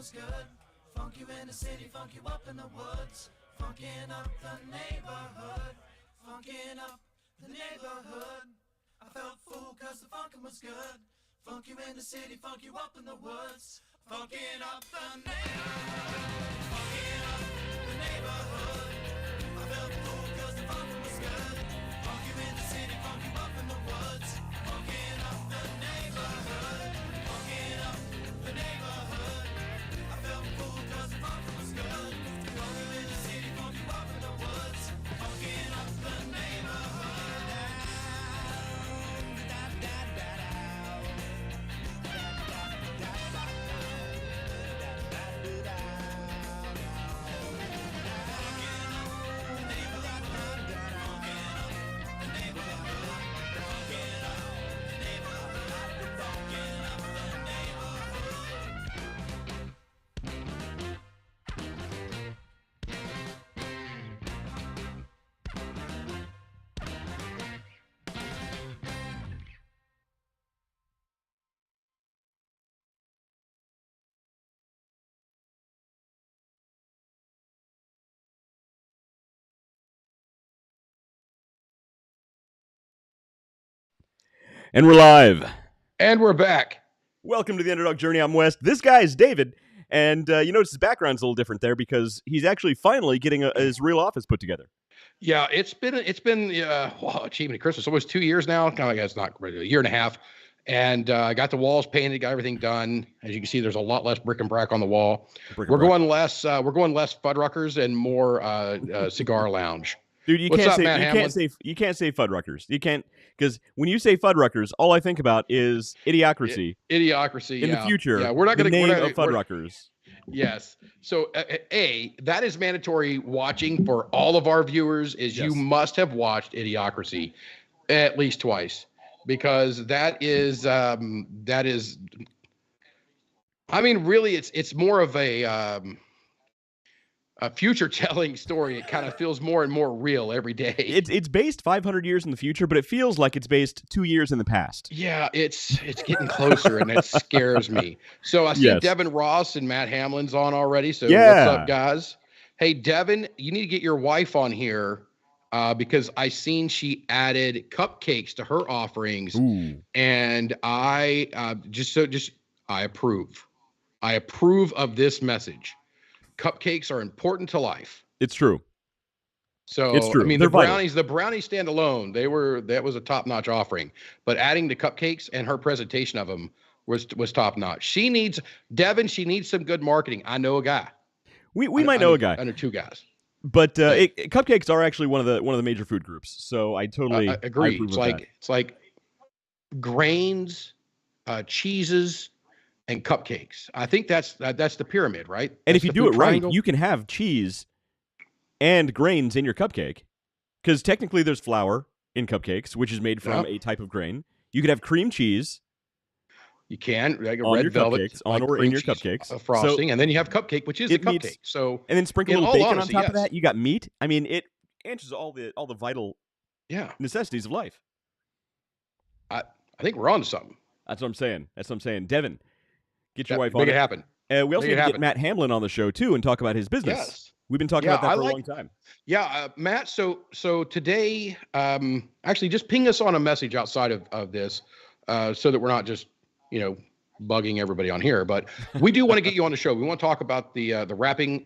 was good. Funk you in the city, funk you up in the woods. Funkin' up the neighborhood. Funkin' up the neighborhood. I felt fool cause the funkin' was good. Funk you in the city, funk you up in the woods. Funkin' up the neighborhood. Funkin' up the neighborhood. I felt fool cause the funkin' was good. Funk you in the city, funk you up in the woods. Funkin' up the neighborhood. Funkin' up the neighborhood. I felt fool cause the funkin' was good. Funk you in the city, funk you up in the woods. Funkin' up the neighborhood. And we're live. And we're back. Welcome to the Underdog Journey. I'm West. This guy is David. And you notice his background's a little different there because he's actually finally getting his real office put together. Yeah, it's been achievement Christmas, almost 2 years now. Kind of, I guess not a year and a half. And I got the walls painted, got everything done. As you can see, there's a lot less brick and brack on the wall. We're going less Fuddruckers and more cigar lounge. Dude, you can't say Fuddruckers. You can't, because when you say Fuddruckers, all I think about is Idiocracy. Idiocracy in the future. Yeah, we're not going to name of Fuddruckers. Yes. So, that is mandatory watching for all of our viewers. You must have watched Idiocracy at least twice, because that is. I mean, really, it's more of a future-telling story. It kind of feels more and more real every day. It's based 500 years in the future, but it feels like it's based 2 years in the past. Yeah, it's getting closer, and it scares me. So I see Devin Ross and Matt Hamlin's on already. So what's up, guys? Hey, Devin, you need to get your wife on here because I seen she added cupcakes to her offerings. Ooh. And I I approve. I approve of this message. Cupcakes are important to life. It's true. So it's true. I mean, the brownies stand alone. That was a top-notch offering. But adding the cupcakes and her presentation of them was top-notch. She needs some good marketing. I know a guy. We might know a guy. I know two guys. But cupcakes are actually one of the major food groups. So I totally agree. It's like grains, cheeses, and cupcakes. I think that's the pyramid, right? And if you do it right, you can have cheese and grains in your cupcake, because technically there's flour in cupcakes, which is made from a type of grain. You could have cream cheese. You can, like a on red your velvet, cupcakes, on or in your cupcakes, frosting, and then you have cupcake, which is a cupcake. So and then sprinkle a little bacon on top of that. You got meat. I mean, it answers all the vital necessities of life. I think we're on to something. That's what I'm saying. Devin, get your wife on. Make it happen. We also need to get Matt Hamlin on the show too and talk about his business. Yes. We've been talking about that for a long time. Yeah, Matt. So today, actually, just ping us on a message outside of this, so that we're not just bugging everybody on here. But we do want to get you on the show. We want to talk about the wrapping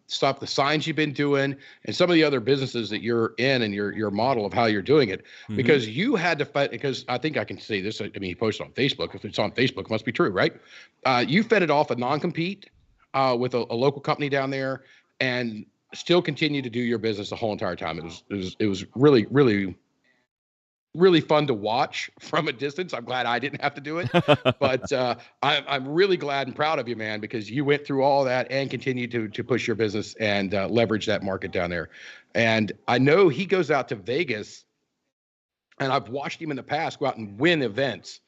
stuff, the signs you've been doing, and some of the other businesses that you're in, and your model of how you're doing it. Mm-hmm. Because you had to fight. Because I think I can say this. I mean, he posted on Facebook. If it's on Facebook, it must be true, right? You fended off a non-compete with a local company down there, and still continue to do your business the whole entire time. It was really, really, really fun to watch from a distance. I'm glad I didn't have to do it, but I'm really glad and proud of you, man, because you went through all that and continue to push your business and leverage that market down there. And I know he goes out to Vegas, and I've watched him in the past go out and win events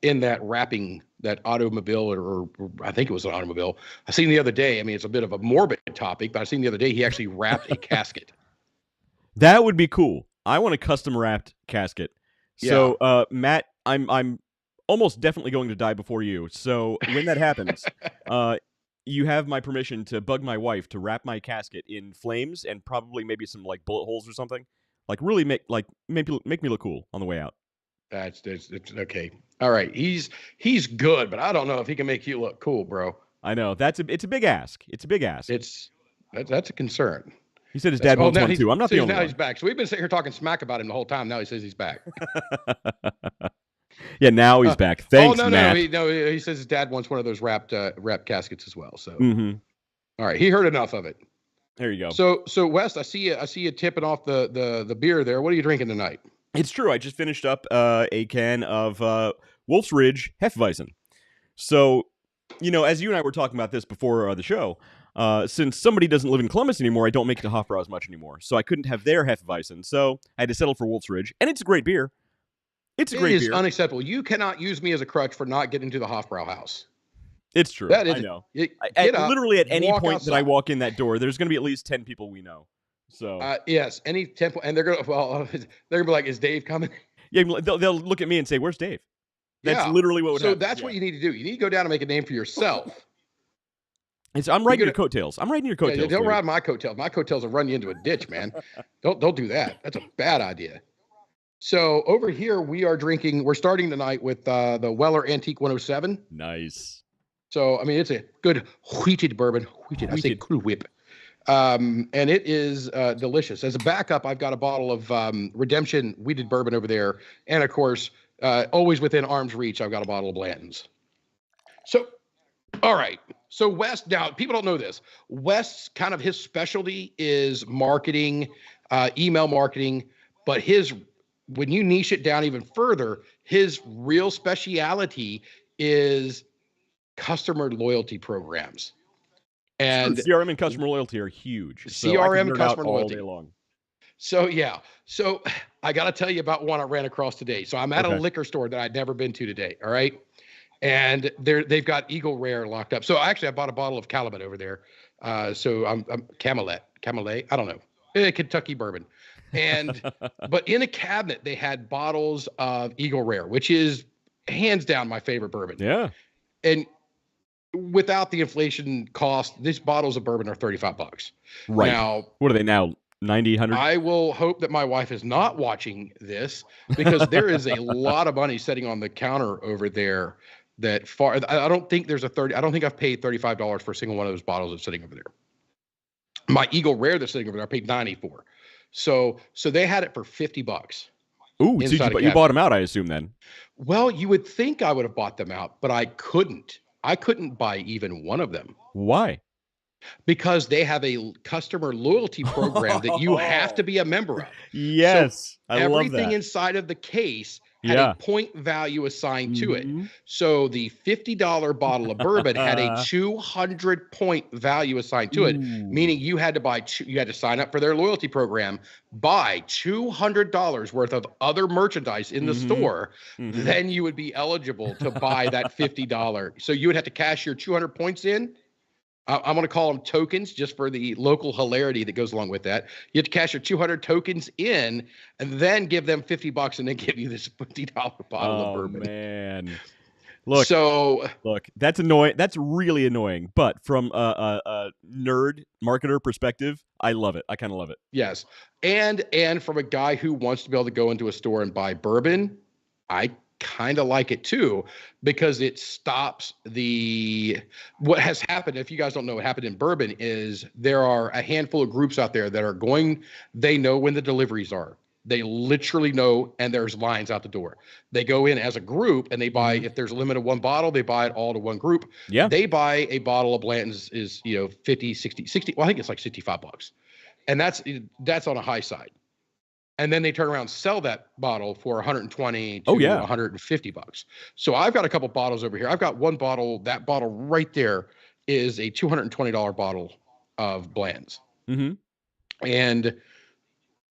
in that wrapping, that automobile, or I think it was an automobile. I seen the other day, I mean, it's a bit of a morbid topic, but I seen the other day he actually wrapped a casket. That would be cool. I want a custom wrapped casket. So, Matt, I'm almost definitely going to die before you. So when that happens, you have my permission to bug my wife to wrap my casket in flames and probably maybe some like bullet holes or something. Like really make make me look cool on the way out. It's okay. All right. He's good, but I don't know if he can make you look cool, bro. I know it's a big ask. It's a big ask. That's a concern. He said his dad wants one too. I'm not the only now one. He's back. So we've been sitting here talking smack about him the whole time. Now he says he's back. Yeah, now he's back. Thanks, Matt. He says his dad wants one of those wrapped caskets as well. So, all right, he heard enough of it. There you go. So Wes, I see you tipping off the beer there. What are you drinking tonight? It's true. I just finished up a can of Wolf's Ridge Hefeweizen. So, as you and I were talking about this before the show, since somebody doesn't live in Columbus anymore, I don't make it to Hofbrau as much anymore. So I couldn't have their Hefeweizen. So I had to settle for Wolf's Ridge, and it's a great beer. It is unacceptable. You cannot use me as a crutch for not getting to the Hofbrau house. It's true. I know. Literally at any point outside. That I walk in that door, there's going to be at least 10 people we know. So yes, any 10, and they're going to be like, "Is Dave coming?" Yeah, they'll look at me and say, "Where's Dave?" That's literally what would happen. So that's what you need to do. You need to go down and make a name for yourself. I'm riding your coattails. I'm riding your coattails. Yeah, don't ride my coattails. My coattails will run you into a ditch, man. Don't do that. That's a bad idea. So over here we're starting tonight with the Weller Antique 107. Nice. So I mean it's a good wheated bourbon. I say Cool Whip. And it is delicious. As a backup, I've got a bottle of Redemption wheated bourbon over there, and of course, always within arm's reach, I've got a bottle of Blanton's. So, all right. So Wes, now people don't know this. Wes, kind of his specialty is marketing, email marketing, but when you niche it down even further, his real speciality is customer loyalty programs. And CRM and customer loyalty are huge. CRM and customer loyalty all day long. So yeah. So I got to tell you about one I ran across today. So I'm at a liquor store that I'd never been to today. All right. And they've got Eagle Rare locked up. So actually I bought a bottle of Calumet over there. So I'm Camelot. I don't know. Kentucky bourbon. And, but in a cabinet, they had bottles of Eagle Rare, which is hands down my favorite bourbon. Yeah. And without the inflation cost, these bottles of bourbon are $35. Right. Now, what are they now? 90, 100? I will hope that my wife is not watching this because there is a lot of money sitting on the counter over there I don't think there's I don't think I've paid $35 for a single one of those bottles that's sitting over there. My Eagle Rare that's sitting over there, I paid $90 for. So they had it for $50. Ooh, so you bought them out, I assume then. Well, you would think I would have bought them out, but I couldn't. I couldn't buy even one of them. Why? Because they have a customer loyalty program that you have to be a member of. Yes, so I love that. Everything inside of the case had a point value assigned to it. So the $50 bottle of bourbon had a 200-point value assigned to it, meaning you had to sign up for their loyalty program, buy $200 worth of other merchandise in the store, then you would be eligible to buy that $50. So you would have to cash your 200 points in. I'm going to call them tokens just for the local hilarity that goes along with that. You have to cash your 200 tokens in and then give them $50 and then give you this $50 bottle of bourbon. Oh, man. Look, that's annoying. That's really annoying. But from a nerd marketer perspective, I love it. I kind of love it. Yes. And from a guy who wants to be able to go into a store and buy bourbon, I kind of like it too, because it stops what has happened. If you guys don't know what happened in bourbon is there are a handful of groups out there that are they know when the deliveries are. They literally know, and there's lines out the door. They go in as a group and they buy, if there's a limit of one bottle, they buy it all to one group. Yeah. They buy a bottle of Blanton's is, 50, 60, well, I think it's like $65. And that's on a high side. And then they turn around and sell that bottle for $120 to $150. So I've got a couple bottles over here. I've got one bottle. That bottle right there is a $220 bottle of Blanton's.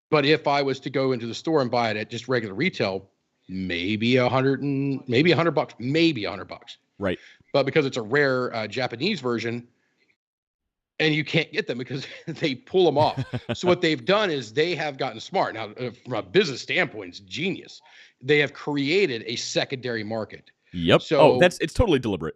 But if I was to go into the store and buy it at just regular retail, maybe $100, maybe $100. Right. But because it's a rare Japanese version, and you can't get them because they pull them off. So what they've done is they have gotten smart. Now, from a business standpoint, it's genius. They have created a secondary market. Yep. So It's totally deliberate.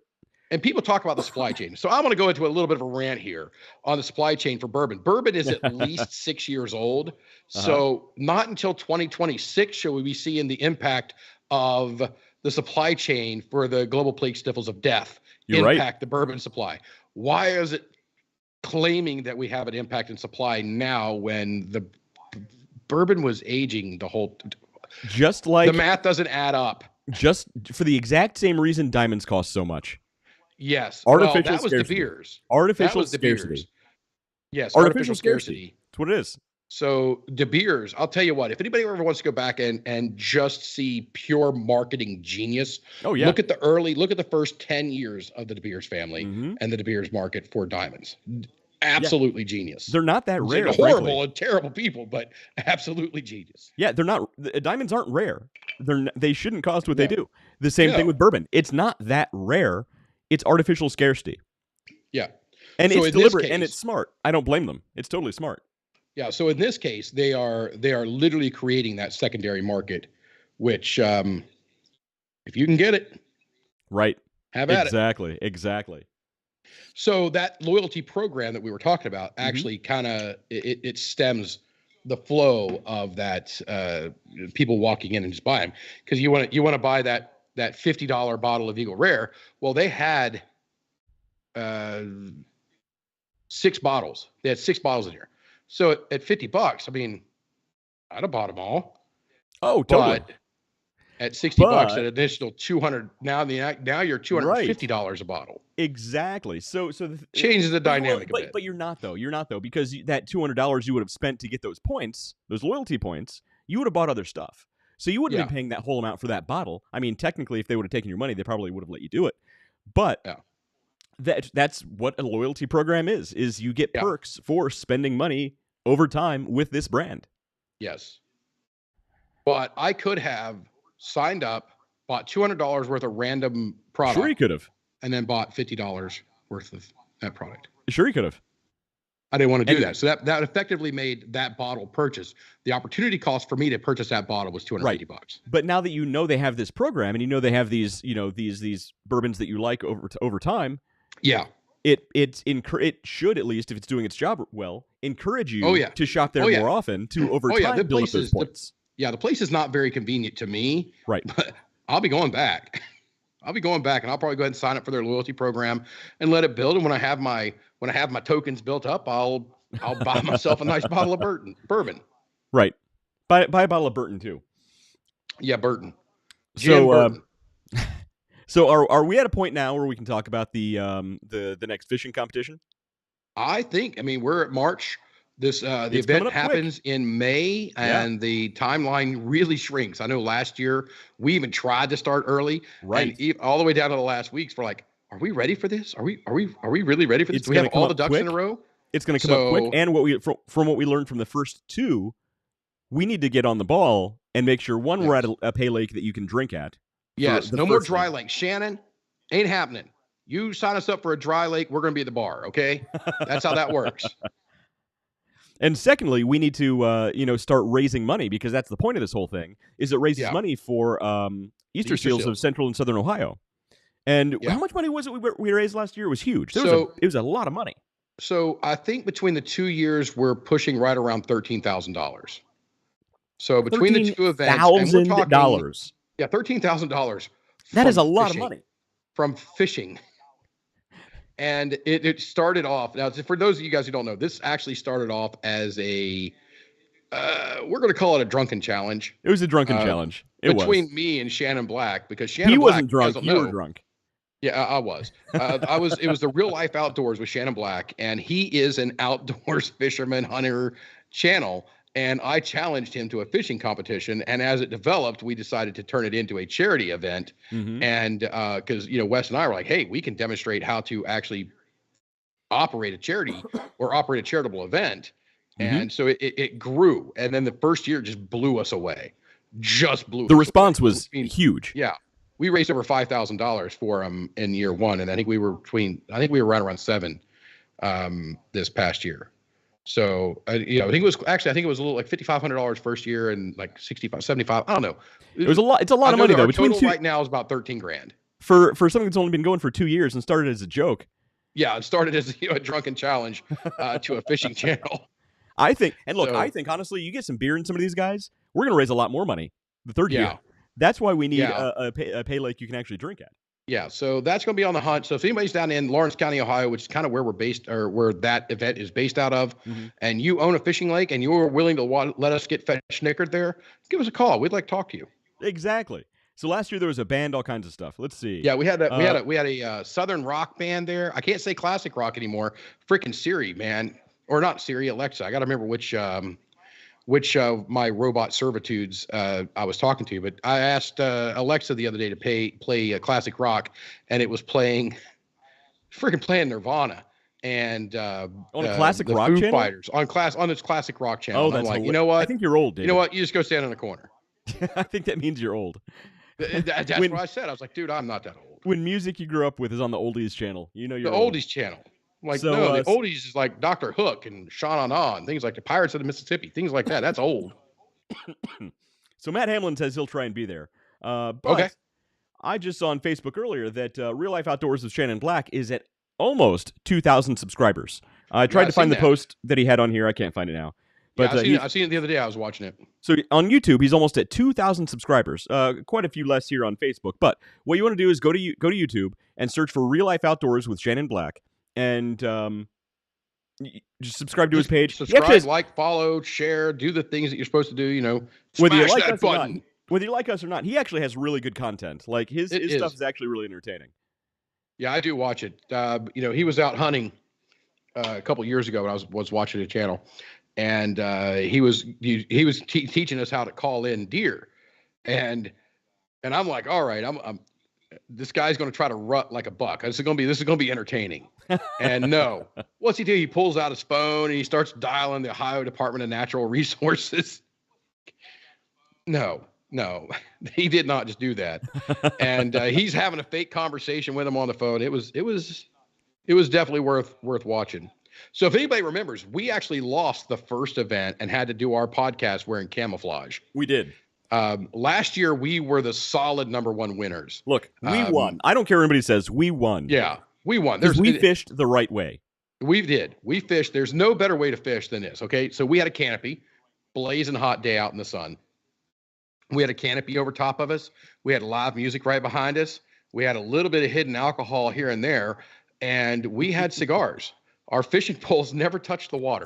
and people talk about the supply chain. So I want to go into a little bit of a rant here on the supply chain for bourbon. Bourbon is at least 6 years old. So not until 2026 shall we be seeing the impact of the supply chain for the global plague sniffles of death impact the bourbon supply. Why is it claiming that we have an impact in supply now when the bourbon was aging the whole just like the math doesn't add up. Just for the exact same reason diamonds cost so much. Yes. Artificial that was scarcity. De Beers. Artificial That was De scarcity. Beers. Yes, Artificial scarcity. That's what it is. So De Beers, I'll tell you what, if anybody ever wants to go back and just see pure marketing genius, look at the first 10 years of the De Beers family and the De Beers market for diamonds. Absolutely genius. They're not that rare. They're horrible and terrible people, but absolutely genius. Yeah, they're not. Diamonds aren't rare. They shouldn't cost what they do. The same thing with bourbon. It's not that rare. It's artificial scarcity. Yeah. And so it's deliberate and it's smart. I don't blame them. It's totally smart. Yeah. So in this case, they are literally creating that secondary market, which if you can get it, right, have at it. Exactly. So that loyalty program that we were talking about actually kind of it stems the flow of that people walking in and just buy them because you want to buy that $50 bottle of Eagle Rare. Well, they had 6 bottles. They had 6 bottles in here. So at $50, I mean, I'd have bought them all. Oh, totally. But at $60, an additional $200. Now you're $250 a bottle. Exactly. So changes the dynamic a bit. But you're not though. Because that $200 you would have spent to get those points, those loyalty points, you would have bought other stuff. So you wouldn't have been paying that whole amount for that bottle. I mean, technically, if they would have taken your money, they probably would have let you do it. But that's what a loyalty program is you get perks for spending money over time with this brand. Yes. But I could have signed up, bought $200 worth of random product. Sure you could have. And then bought $50 worth of that product. Sure you could have. I didn't want to do that. So that effectively made that bottle purchase. The opportunity cost for me to purchase that bottle was $250. But now that you know they have this program and you know they have these, these bourbons that you like over time. Yeah. It should, at least if it's doing its job well, encourage you to shop there more often to over time build up those points. The place is not very convenient to me. Right. But I'll be going back. And I'll probably go ahead and sign up for their loyalty program and let it build. And when I have my tokens built up, I'll buy myself a nice bottle of bourbon. Right. Buy a bottle of Burton too. Yeah, Burton. Burton. So are we at a point now where we can talk about the next fishing competition? I mean, we're at March. The event happens in May, and the timeline really shrinks. I know last year we even tried to start early, right? And all the way down to the last weeks, we're like, "Are we ready for this? Are we really ready for this? Do we have all the ducks in a row?" It's going to come up quick. And from what we learned from the first 2, we need to get on the ball and make sure we're at a pay lake that you can drink at. Yes, no more dry lake. Shannon, ain't happening. You sign us up for a dry lake, we're going to be at the bar. Okay, that's how that works. And secondly, we need to, start raising money because that's the point of this whole thing. Is it raises money for Easter seals of Central and Southern Ohio? And how much money was it we raised last year? It was huge. It was a lot of money. So I think between the 2 years, we're pushing right around $13,000. So between the 2 events, and we're talking $13,000. Yeah, $13,000. That is a lot of money from fishing. And it started off. Now, for those of you guys who don't know, this actually started off as we're going to call it a drunken challenge. It was a drunken challenge. Between me and Shannon Black, because Shannon He Black wasn't drunk. You were drunk. Yeah, I was. It was the Real Life Outdoors with Shannon Black, and he is an outdoors fisherman, hunter channel. And I challenged him to a fishing competition. And as it developed, we decided to turn it into a charity event. Mm-hmm. And because, Wes and I were like, hey, we can demonstrate how to actually operate a charity or operate a charitable event. Mm-hmm. And so it grew. And then the first year just blew us away. The response was huge. Yeah. We raised over $5,000 for them in year 1. And I think we were right around 7 this past year. So, I think it was a little like $5,500 first year and like 65, 75. I don't know. It was a lot. It's a lot of money though. Between total right now is about $13,000. for something that's only been going for 2 years and started as a joke. Yeah, it started as a drunken challenge to a fishing channel. I think, and look, I think honestly, you get some beer in some of these guys, we're going to raise a lot more money the third year. That's why we need a pay lake you can actually drink at. Yeah, so that's going to be on the hunt. So if anybody's down in Lawrence County, Ohio, which is kind of where we're based, or where that event is based out of, and you own a fishing lake and you're willing to let us get snickered there, give us a call. We'd like to talk to you. Exactly. So last year there was a band, all kinds of stuff. Let's see. Yeah, we had a southern rock band there. I can't say classic rock anymore. Freaking Siri, man, or not Siri, Alexa. I got to remember which of my robot servitudes I was talking to. But I asked Alexa the other day to play classic rock, and it was playing Nirvana and on a classic rock Foo channel? Fighters on its classic rock channel. Oh, that's I'm like, you know what? I think you're old, David. You know what? You just go stand in the corner. I think that means you're old. That's what I said. I was like, dude, I'm not that old. When music you grew up with is on the oldies channel, you know you're the old. Oldies channel. Like, so, no, the oldies is like Dr. Hook and Sean and things like the Pirates of the Mississippi, things like that. That's old. So Matt Hamlin says he'll try and be there. But I just saw on Facebook earlier that Real Life Outdoors with Shannon Black is at almost 2,000 subscribers. I tried to find the post that he had on here. I can't find it now. But I've seen it the other day. I was watching it. So on YouTube, he's almost at 2,000 subscribers. Quite a few less here on Facebook. But what you want to do is go to YouTube and search for Real Life Outdoors with Shannon Black, and just subscribe to his page. Subscribe, like, follow, share, do the things that you're supposed to do. You know, whether you like us or not. Whether you like us or not, he actually has really good content. Like his stuff is actually really entertaining. Yeah, I do watch it. He was out hunting a couple years ago when I was watching the channel. And he was teaching us how to call in deer, and I'm like, all right, I'm this guy's going to try to rut like a buck. This is going to be entertaining. And no, what's he do? He pulls out his phone and he starts dialing the Ohio Department of Natural Resources. No, he did not just do that. And he's having a fake conversation with him on the phone. It was definitely worth watching. So if anybody remembers, we actually lost the first event and had to do our podcast wearing camouflage. We did. Last year, we were the solid number one winners. Look, we won. I don't care what anybody says. We won. Yeah, we won. We fished the right way. We did. We fished. There's no better way to fish than this, okay? So we had a canopy, blazing hot day out in the sun. We had a canopy over top of us. We had live music right behind us. We had a little bit of hidden alcohol here and there, and we had cigars. Our fishing poles never touched the water.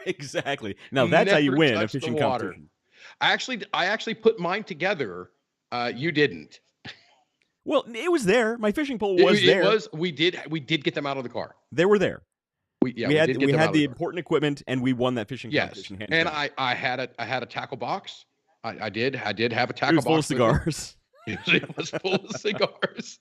Exactly. Now that's how you win a fishing competition. I actually put mine together. You didn't. Well, it was there. My fishing pole was there. It was. We did get them out of the car. They were there. We had the important equipment, and we won that fishing competition. Yes. And I had a tackle box. I did have a tackle box. It was full of cigars. It was full of cigars.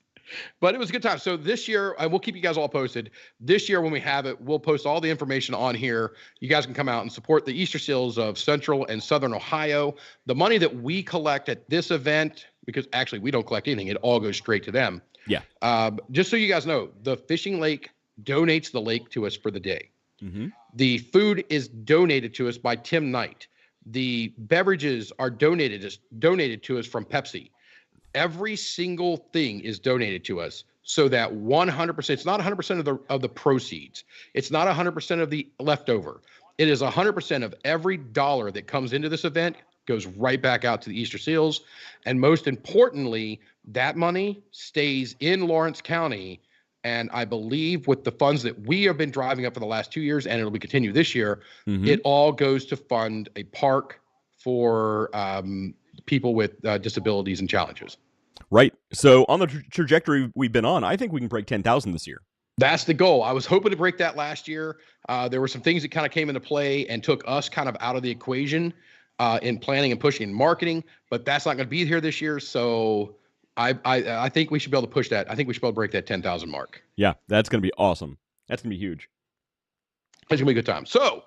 But it was a good time. So this year, and we'll keep you guys all posted. This year, when we have it, we'll post all the information on here. You guys can come out and support the Easter Seals of Central and Southern Ohio. The money that we collect at this event, because actually we don't collect anything, it all goes straight to them. Yeah. Just so you guys know, the fishing lake donates the lake to us for the day. Mm-hmm. The food is donated to us by Tim Knight. The beverages are donated to us from Pepsi. Every single thing is donated to us, so that 100%, it's not 100% of the proceeds. It's not 100% of the leftover. It is 100% of every dollar that comes into this event goes right back out to the Easter Seals. And most importantly, that money stays in Lawrence County. And I believe with the funds that we have been driving up for the last 2 years, and it'll be continue this year, it all goes to fund a park for people with disabilities and challenges. Right. So on the trajectory we've been on, I think we can break 10,000 this year. That's the goal. I was hoping to break that last year. There were some things that kind of came into play and took us kind of out of the equation in planning and pushing and marketing, but that's not going to be here this year. So I think we should be able to push that. I think we should be able to break that 10,000 mark. Yeah, that's going to be awesome. That's going to be huge. It's going to be a good time. So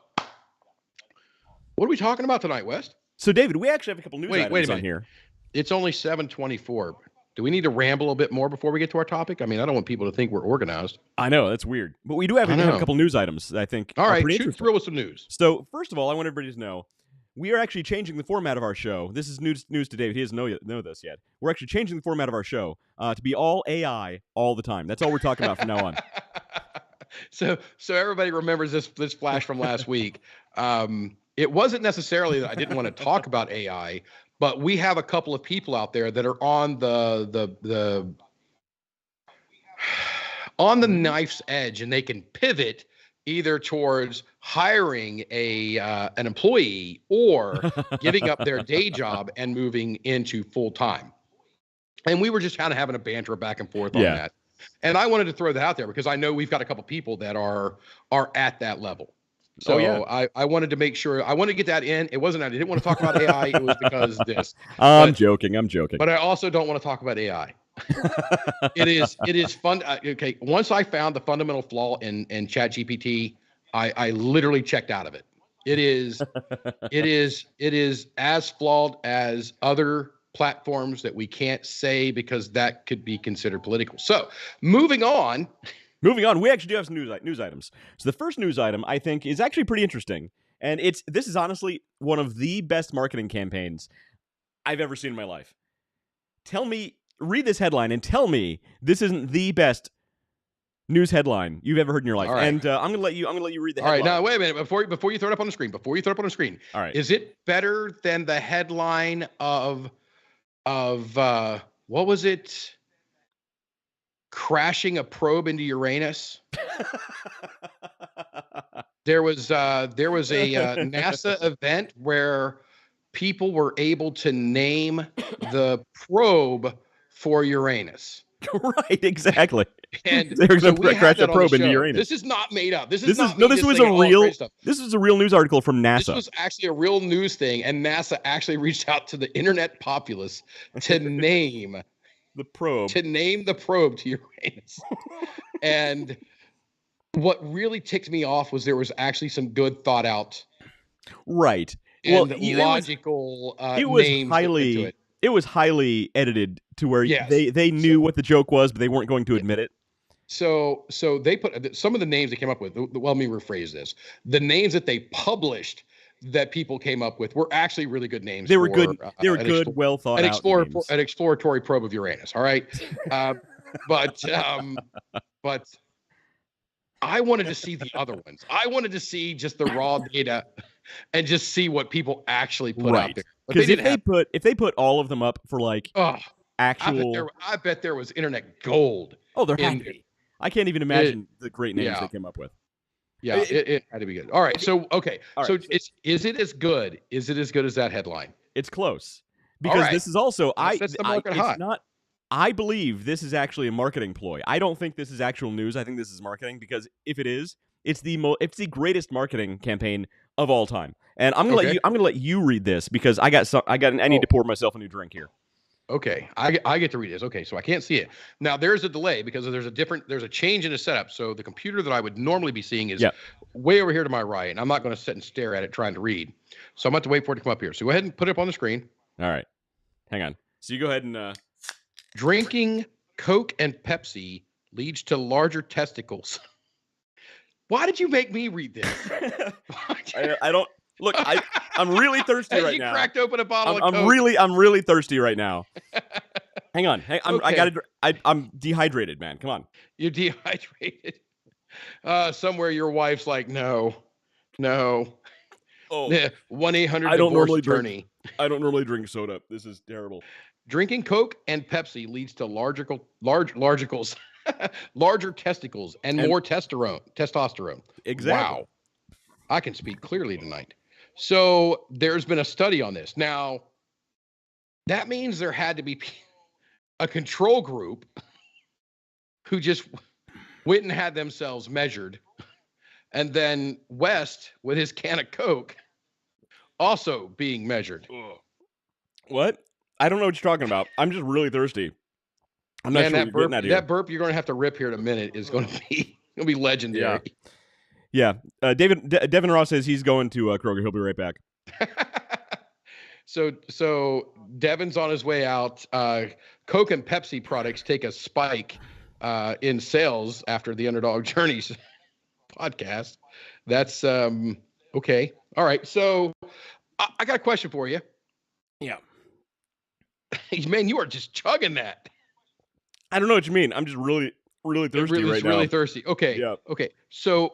what are we talking about tonight, West? So, David, we actually have a couple news items on here. It's only 7:24. Do we need to ramble a bit more before we get to our topic? I mean, I don't want people to think we're organized. I know, that's weird. But we do have a couple news items, I think. All right, shoot through with some news. So, first of all, I want everybody to know, we are actually changing the format of our show. This is news to David. He doesn't know this yet. We're actually changing the format of our show to be all AI all the time. That's all we're talking about from now on. So everybody remembers this flash from last week. It wasn't necessarily that I didn't want to talk about AI, but we have a couple of people out there that are on the knife's edge, and they can pivot either towards hiring an employee or giving up their day job and moving into full time. And we were just kind of having a banter back and forth on that. And I wanted to throw that out there because I know we've got a couple people that are at that level. So I wanted to make sure, I wanted to get that in. It wasn't, I didn't want to talk about AI. It was because this. I'm joking. But I also don't want to talk about AI. It is fun. Okay. Once I found the fundamental flaw in ChatGPT, I literally checked out of it. It is as flawed as other platforms that we can't say because that could be considered political. So moving on, we actually do have some news items. So the first news item I think is actually pretty interesting, and this is honestly one of the best marketing campaigns I've ever seen in my life. Read this headline and tell me this isn't the best news headline you've ever heard in your life. Right. And I'm gonna let you read the headline. All right, now wait a minute before you throw it up on the screen. All right, is it better than the headline of what was it? Crashing a probe into Uranus. There was a NASA event where people were able to name the probe for Uranus. Right, exactly. And they're going to crash a probe into Uranus. This is not made up. This was a real news article from NASA. This was actually a real news thing, and NASA actually reached out to the internet populace to name the probe to Uranus. And what really ticked me off was there was actually some good thought out, right? And logical names. It was highly edited to where they knew what the joke was, but they weren't going to admit it. So they put some of the names they came up with. Well, let me rephrase this. The names that they published that people came up with were actually really good names. They were good. They were good, well thought out names. An exploratory probe of Uranus. All right, but I wanted to see the other ones. I wanted to see just the raw data and just see what people actually put out there. Because if they put all of them up for actual, I bet there was internet gold. Oh, there had to be. I can't even imagine the great names they came up with. Yeah, it had to be good. All right, so okay, all so right. Is it as good? Is it as good as that headline? It's close because this is also it's not. I believe this is actually a marketing ploy. I don't think this is actual news. I think this is marketing because if it is, it's the greatest marketing campaign of all time. And I'm gonna let you read this because I need to pour myself a new drink here. Okay, I get to read this. Okay, so I can't see it. Now there's a delay because there's a change in the setup. So the computer that I would normally be seeing is way over here to my right, and I'm not going to sit and stare at it trying to read. So I'm going to have to wait for it to come up here. So go ahead and put it up on the screen. All right, hang on. So you go ahead and drinking Coke and Pepsi leads to larger testicles. Why did you make me read this? I don't. Look, I'm really thirsty right now. You cracked open a bottle of Coke. I'm really thirsty right now. Hang on. I'm dehydrated, man. Come on. You're dehydrated. Somewhere your wife's like, no. Oh. 1-800 divorce attorney. I don't normally drink soda. This is terrible. Drinking Coke and Pepsi leads to larger testicles and more testosterone. Exactly. Wow. I can speak clearly tonight. So there's been a study on this. Now, that means there had to be a control group who just went and had themselves measured. And then West, with his can of Coke, also being measured. What? I don't know what you're talking about. I'm just really thirsty. I'm not sure what you're getting at here. That burp you're going to have to rip here in a minute is going to be legendary. Yeah. Devin Ross says he's going to Kroger. He'll be right back. So Devin's on his way out. Coke and Pepsi products take a spike in sales after the Underdog Journeys podcast. That's okay. All right. So I got a question for you. Yeah. Man, you are just chugging that. I don't know what you mean. I'm just really, really thirsty right now. Really thirsty. Okay. Yeah. Okay. So,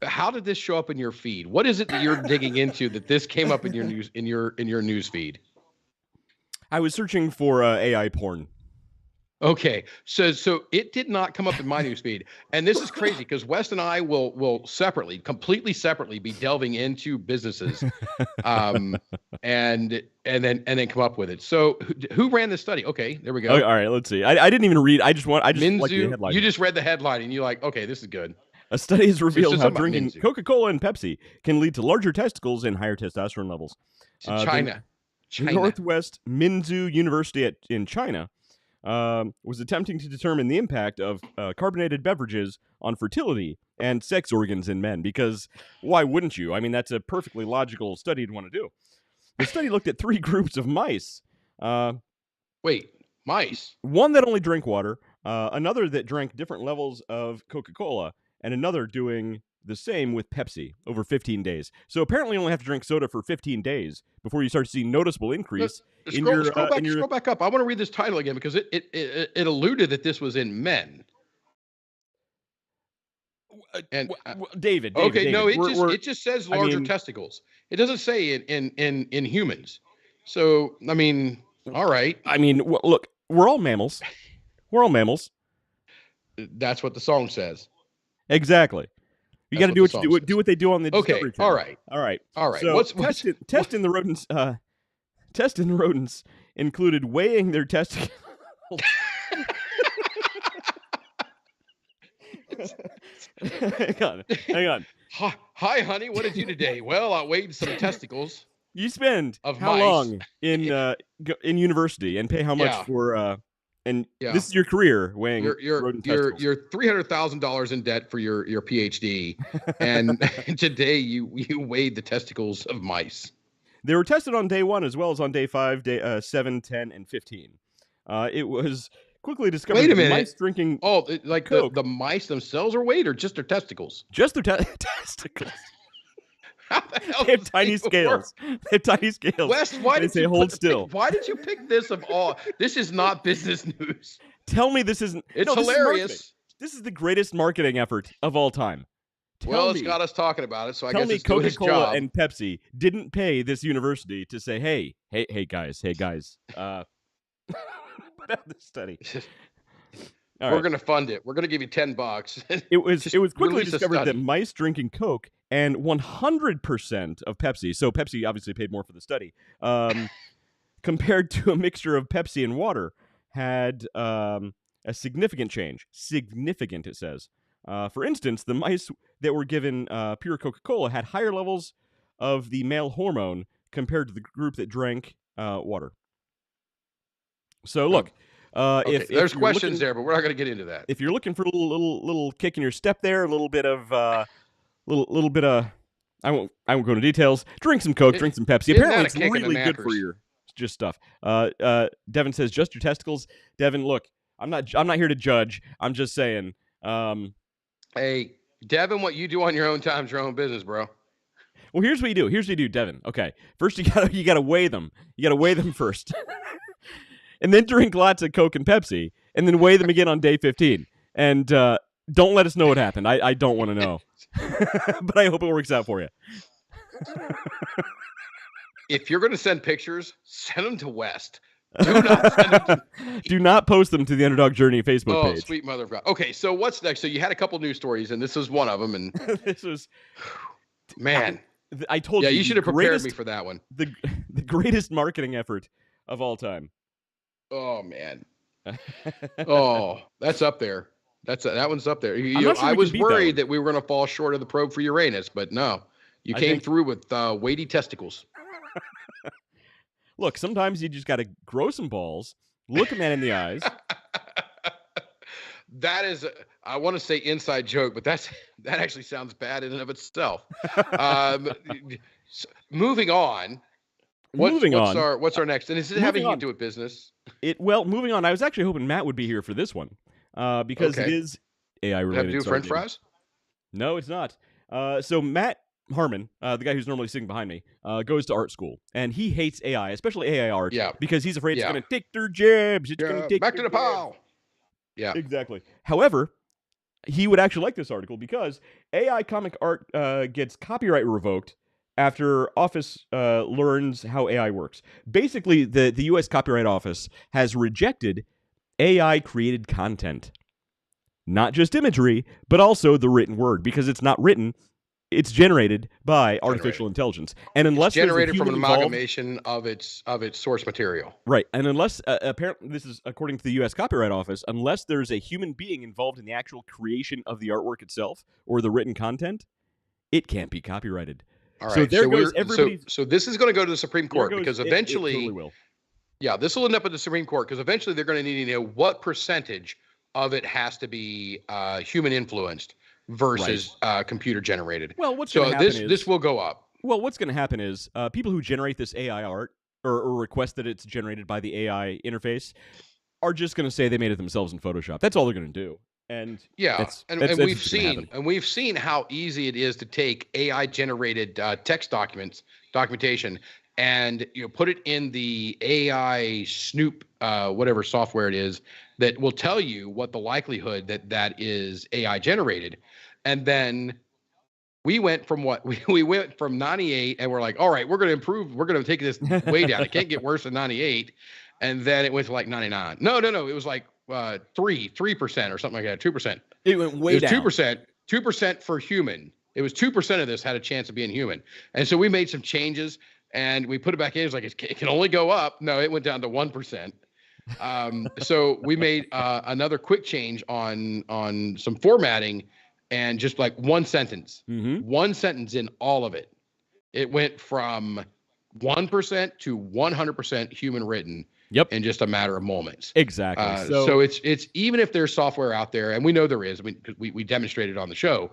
how did this show up in your feed? What is it that you're digging into that this came up in your news feed? I was searching for AI porn. Okay, so it did not come up in my newsfeed, and this is crazy because Wes and I will completely separately, be delving into businesses, and then come up with it. So who ran this study? Okay, there we go. Okay, all right, let's see. I didn't even read. I just like the Minzu, headline. you just read the headline and you're like, okay, this is good. A study has revealed how about drinking Minzu. Coca-Cola and Pepsi can lead to larger testicles and higher testosterone levels. China. The Northwest Minzu University in China was attempting to determine the impact of carbonated beverages on fertility and sex organs in men, because why wouldn't you? I mean, that's a perfectly logical study to want to do. The study looked at 3 groups of mice. Wait, mice? One that only drank water, another that drank different levels of Coca-Cola, and another doing the same with Pepsi over 15 days. So apparently you only have to drink soda for 15 days before you start to see noticeable increase Scroll back up. I want to read this title again because it alluded that this was in men. And David. Okay, David, no, it just says larger testicles. It doesn't say in humans. So I mean, all right. I mean, look, we're all mammals. We're all mammals. That's what the song says. Exactly. You got to do what you do. Do what they do on the Discovery Channel. All right. So testing the rodents. Testing the rodents included weighing their testicles. Hang on. Hi, honey. What did you do today? Well, I weighed some testicles. You spend how long in university and pay how much for this is your career weighing rodent testicles. You're $300,000 in debt for your PhD, and today you weighed the testicles of mice. They were tested on day 1 as well as on day 5, day 7, 10, and 15. It was quickly discovered Wait a minute. Mice drinking like Coke. the mice themselves are weighed or just their testicles? Just their testicles. How the hell they have tiny scales. They have tiny scales. Wes, why did you hold still? Why did you pick this of all? This is not business news. Tell me this isn't. It's hilarious. This is the greatest marketing effort of all time. It's got us talking about it, so I guess it's Coca-Cola doing its job. and Pepsi didn't pay this university to say, hey guys, put out this study. We're going to fund it. We're going to give you $10. It was quickly discovered that mice drinking Coke and 100% of Pepsi, so Pepsi obviously paid more for the study, compared to a mixture of Pepsi and water, had a significant change. Significant, it says. For instance, the mice that were given pure Coca-Cola had higher levels of the male hormone compared to the group that drank water. So look, if there's questions there, but we're not going to get into that. If you're looking for a little kick in your step there, a little bit of little bit of I won't go into details. Drink some Coke, drink some Pepsi. Apparently, it's really good for your stuff. Devin says just your testicles. Devin, look, I'm not here to judge. I'm just saying. Hey, Devin, what you do on your own time's your own business, bro. Well, here's what you do, Devin. Okay, first you gotta weigh them. You gotta weigh them first, and then drink lots of Coke and Pepsi, and then weigh them again on day 15. And don't let us know what happened. I don't want to know, but I hope it works out for you. If you're gonna send pictures, send them to West. Do not post them to the Underdog Journey Facebook page. Oh, sweet mother of God. Okay, so what's next? So you had a couple news stories, and this was one of them. And this was, man, I told you. Yeah, you should have prepared me for that one. The greatest marketing effort of all time. Oh man. Oh, that's up there. That one's up there. I was worried that we were going to fall short of the probe for Uranus, but no, you came through with weighty testicles. Look, sometimes you just got to grow some balls, look a man in the eyes. That is, I want to say inside joke, but that actually sounds bad in and of itself. Moving on. What's our next? And is it having to do with business? Moving on. I was actually hoping Matt would be here for this one because it is AI related. Have to do French fries? No, it's not. So Matt Harmon, the guy who's normally sitting behind me, goes to art school, and he hates AI, especially AI art, because he's afraid it's going to take their jobs. It's going to take back to the jobs. pile. Yeah, exactly. However, he would actually like this article because AI comic art gets copyright revoked after Office learns how AI works. Basically, the U.S. Copyright Office has rejected AI-created content. Not just imagery, but also the written word, because it's not written, it's generated by artificial intelligence. And unless it's generated from an involved, amalgamation of its source material. right, and unless, apparently, this is according to the U.S. Copyright Office, unless there's a human being involved in the actual creation of the artwork itself or the written content, it can't be copyrighted. All right. So there goes everybody. So this is going to go to the Supreme Court because eventually, it totally will. Yeah, this will end up at the Supreme Court because eventually they're going to need to know what percentage of it has to be human influenced versus computer generated. Well, what's going to happen is this will go up. Well, what's going to happen is people who generate this AI art or request that it's generated by the AI interface are just going to say they made it themselves in Photoshop. That's all they're going to do. And we've seen how easy it is to take AI generated text documentation and put it in the AI Snoop whatever software it is that will tell you what the likelihood that is AI generated. And then we went from we went from 98 and we're like, all right, we're going to improve. We're going to take this way down. It can't get worse than 98. And then it went to like 99. No. It was like 3% or something like that. 2%. It went way down. 2% for human. It was 2% of this had a chance of being human. And so we made some changes and we put it back in. It's like, it can only go up. No, it went down to 1%. So we made another quick change on some formatting and just like one sentence in all of it. It went from 1% to 100% human written. Yep. In just a matter of moments. Exactly. So it's even if there's software out there, and we know there is, we demonstrated on the show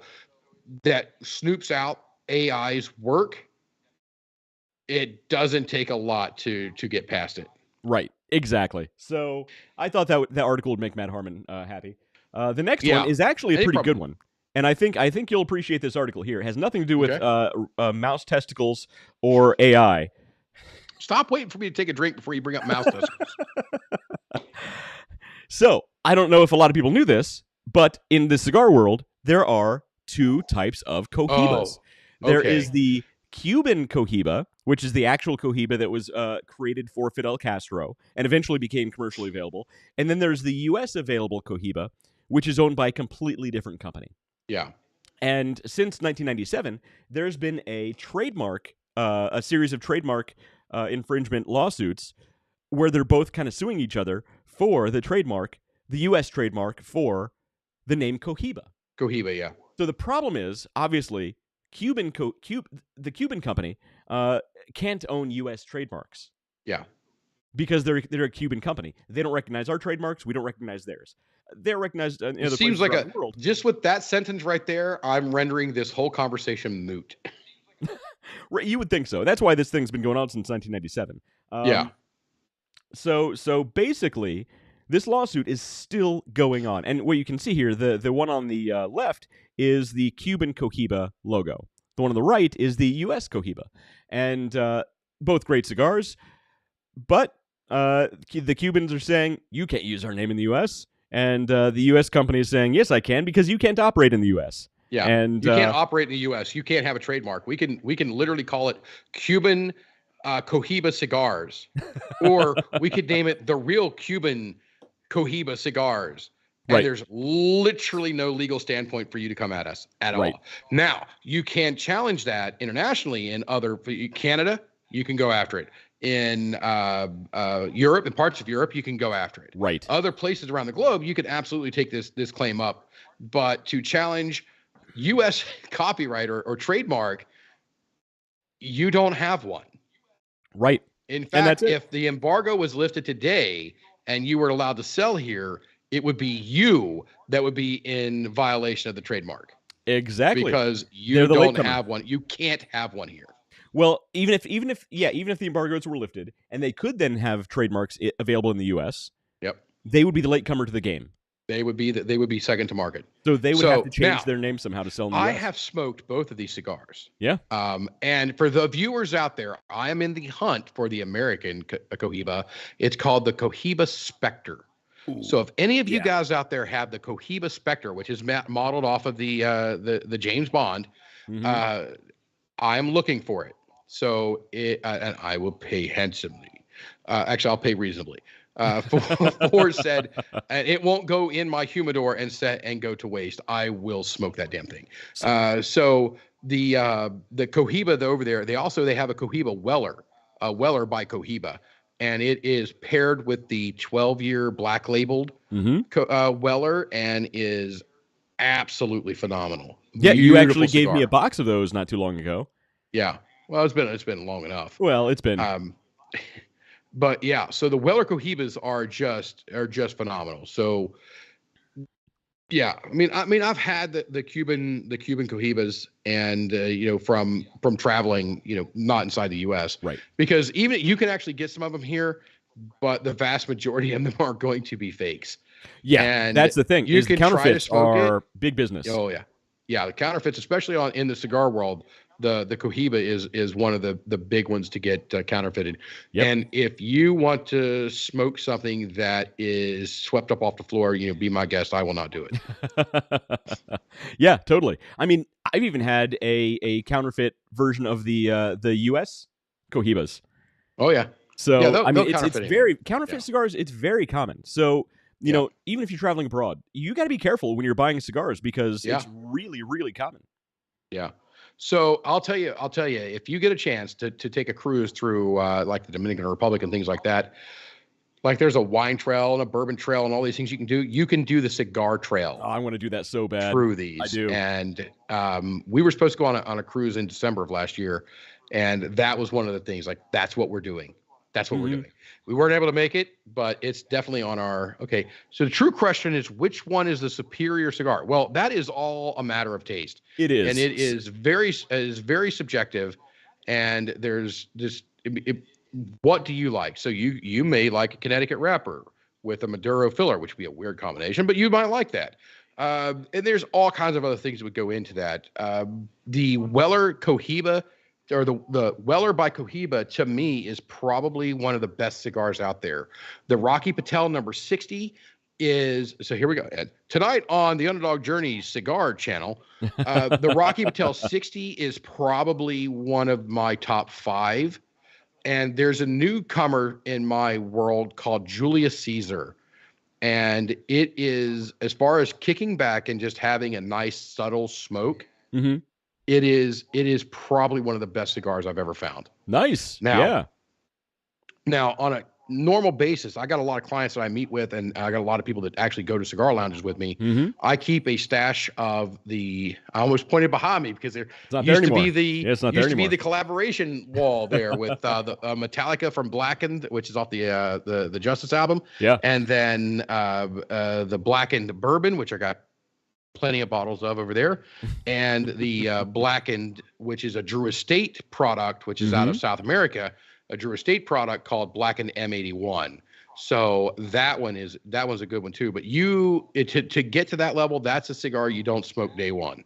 that snoops out AI's work. It doesn't take a lot to get past it. Right. Exactly. So I thought that article would make Matt Harmon happy. The next one is actually a pretty good one, and I think you'll appreciate this article here. It has nothing to do with mouse testicles or AI. Stop waiting for me to take a drink before you bring up mouse testicles. So, I don't know if a lot of people knew this, but in the cigar world, there are two types of cohibas. There is the Cuban cohiba, which is the actual cohiba that was created for Fidel Castro and eventually became commercially available. And then there's the U.S. available cohiba, which is owned by a completely different company. Yeah. And since 1997, there's been a series of trademark infringement lawsuits where they're both kind of suing each other for the U.S. trademark for the name Cohiba. Cohiba, yeah. So the problem is, obviously, the Cuban company can't own U.S. trademarks. Yeah. Because they're a Cuban company. They don't recognize our trademarks. We don't recognize theirs. They're recognized in other places around the world. Just with that sentence right there, I'm rendering this whole conversation moot. You would think so. That's why this thing's been going on since 1997. Yeah. So basically, this lawsuit is still going on. And what you can see here, the one on the left is the Cuban Cohiba logo. The one on the right is the U.S. Cohiba. And both great cigars. But the Cubans are saying, you can't use our name in the U.S. And the U.S. company is saying, yes, I can, because you can't operate in the U.S. Yeah, and you can't operate in the U.S. You can't have a trademark. We can literally call it Cuban Cohiba cigars, or we could name it the real Cuban Cohiba cigars. And there's literally no legal standpoint for you to come at us at all. Now, you can challenge that internationally in Canada. You can go after it. In Europe, in parts of Europe, you can go after it. Right. Other places around the globe, you could absolutely take this claim up. But to challenge U.S. copyright or trademark, you don't have one. Right. In fact, if the embargo was lifted today and you were allowed to sell here, it would be you that would be in violation of the trademark. Exactly. Because you don't have one. You can't have one here. Well, even if the embargoes were lifted and they could then have trademarks available in the U.S., yep, they would be the latecomer to the game. They would be second to market. So they would have to change now, their name somehow to sell in the I US. have smoked both of these cigars. Yeah. And for the viewers out there, I am in the hunt for the American Cohiba. It's called the Cohiba Spectre. Ooh. So if any of you Yeah. guys out there have the Cohiba Spectre, which is modeled off of the James Bond, Mhm. I'm looking for it. So and I will pay handsomely. Actually, I'll pay reasonably. For said, and it won't go in my humidor and go to waste. I will smoke that damn thing. So the Cohiba over there, they have a Cohiba Weller, Weller by Cohiba, and it is paired with the 12-year black labeled Weller, and is absolutely phenomenal. Yeah, you actually Beautiful gave me cigar. a box of those not too long ago. Yeah. Well, it's been long enough. Well, it's been. But yeah, so the Weller Cohibas are just phenomenal. So yeah, I mean, I've had the Cuban Cohibas, and from traveling, not inside the U.S. Right. Because even you can actually get some of them here, but the vast majority of them are going to be fakes. Yeah, and that's the thing. You is the can try to counterfeits smoke are it. big business. Oh yeah, yeah. The counterfeits, especially in the cigar world, the Cohiba is one of the big ones to get counterfeited. Yep. And if you want to smoke something that is swept up off the floor, be my guest. I will not do it. Yeah, totally. I mean, I've even had a counterfeit version of the U.S. Cohibas. Oh yeah. So yeah, I mean, it's counterfeiting. very counterfeit cigars. It's very common. So you know, even if you're traveling abroad, you got to be careful when you're buying cigars because it's really, really common. Yeah. So I'll tell you, if you get a chance to take a cruise through like the Dominican Republic and things like that, like there's a wine trail and a bourbon trail and all these things you can do. You can do the cigar trail. Oh, I want to do that so bad. Through these. I do. And we were supposed to go on a cruise in December of last year, and that was one of the things. Like, that's what we're doing. That's what we're doing. We weren't able to make it, but it's definitely on our. Okay. So the true question is, which one is the superior cigar? Well, that is all a matter of taste. It is. And it is very subjective. And there's this, what do you like? So you may like a Connecticut wrapper with a Maduro filler, which would be a weird combination, but you might like that. And there's all kinds of other things that would go into that. The Weller Cohiba, or the Weller by Cohiba, to me is probably one of the best cigars out there. The Rocky Patel number 60 is, so here we go. Tonight on the Underdog Journey cigar channel, the Rocky Patel 60 is probably one of my top 5. And there's a newcomer in my world called Julius Caesar. And it is, as far as kicking back and just having a nice subtle smoke, it is probably one of the best cigars I've ever found. Nice. Now on a normal basis, I got a lot of clients that I meet with, and I got a lot of people that actually go to cigar lounges with me. I keep a stash of I almost pointed behind me because there used to be the collaboration wall there with the Metallica from Blackened, which is off the Justice album. Yeah. And then the Blackened Bourbon, which I got plenty of bottles of over there, and the Blackened, which is a Drew Estate product, which is out of South America, a Drew Estate product called Blackened M81. So that one's a good one too. But to get to that level, that's a cigar you don't smoke day one.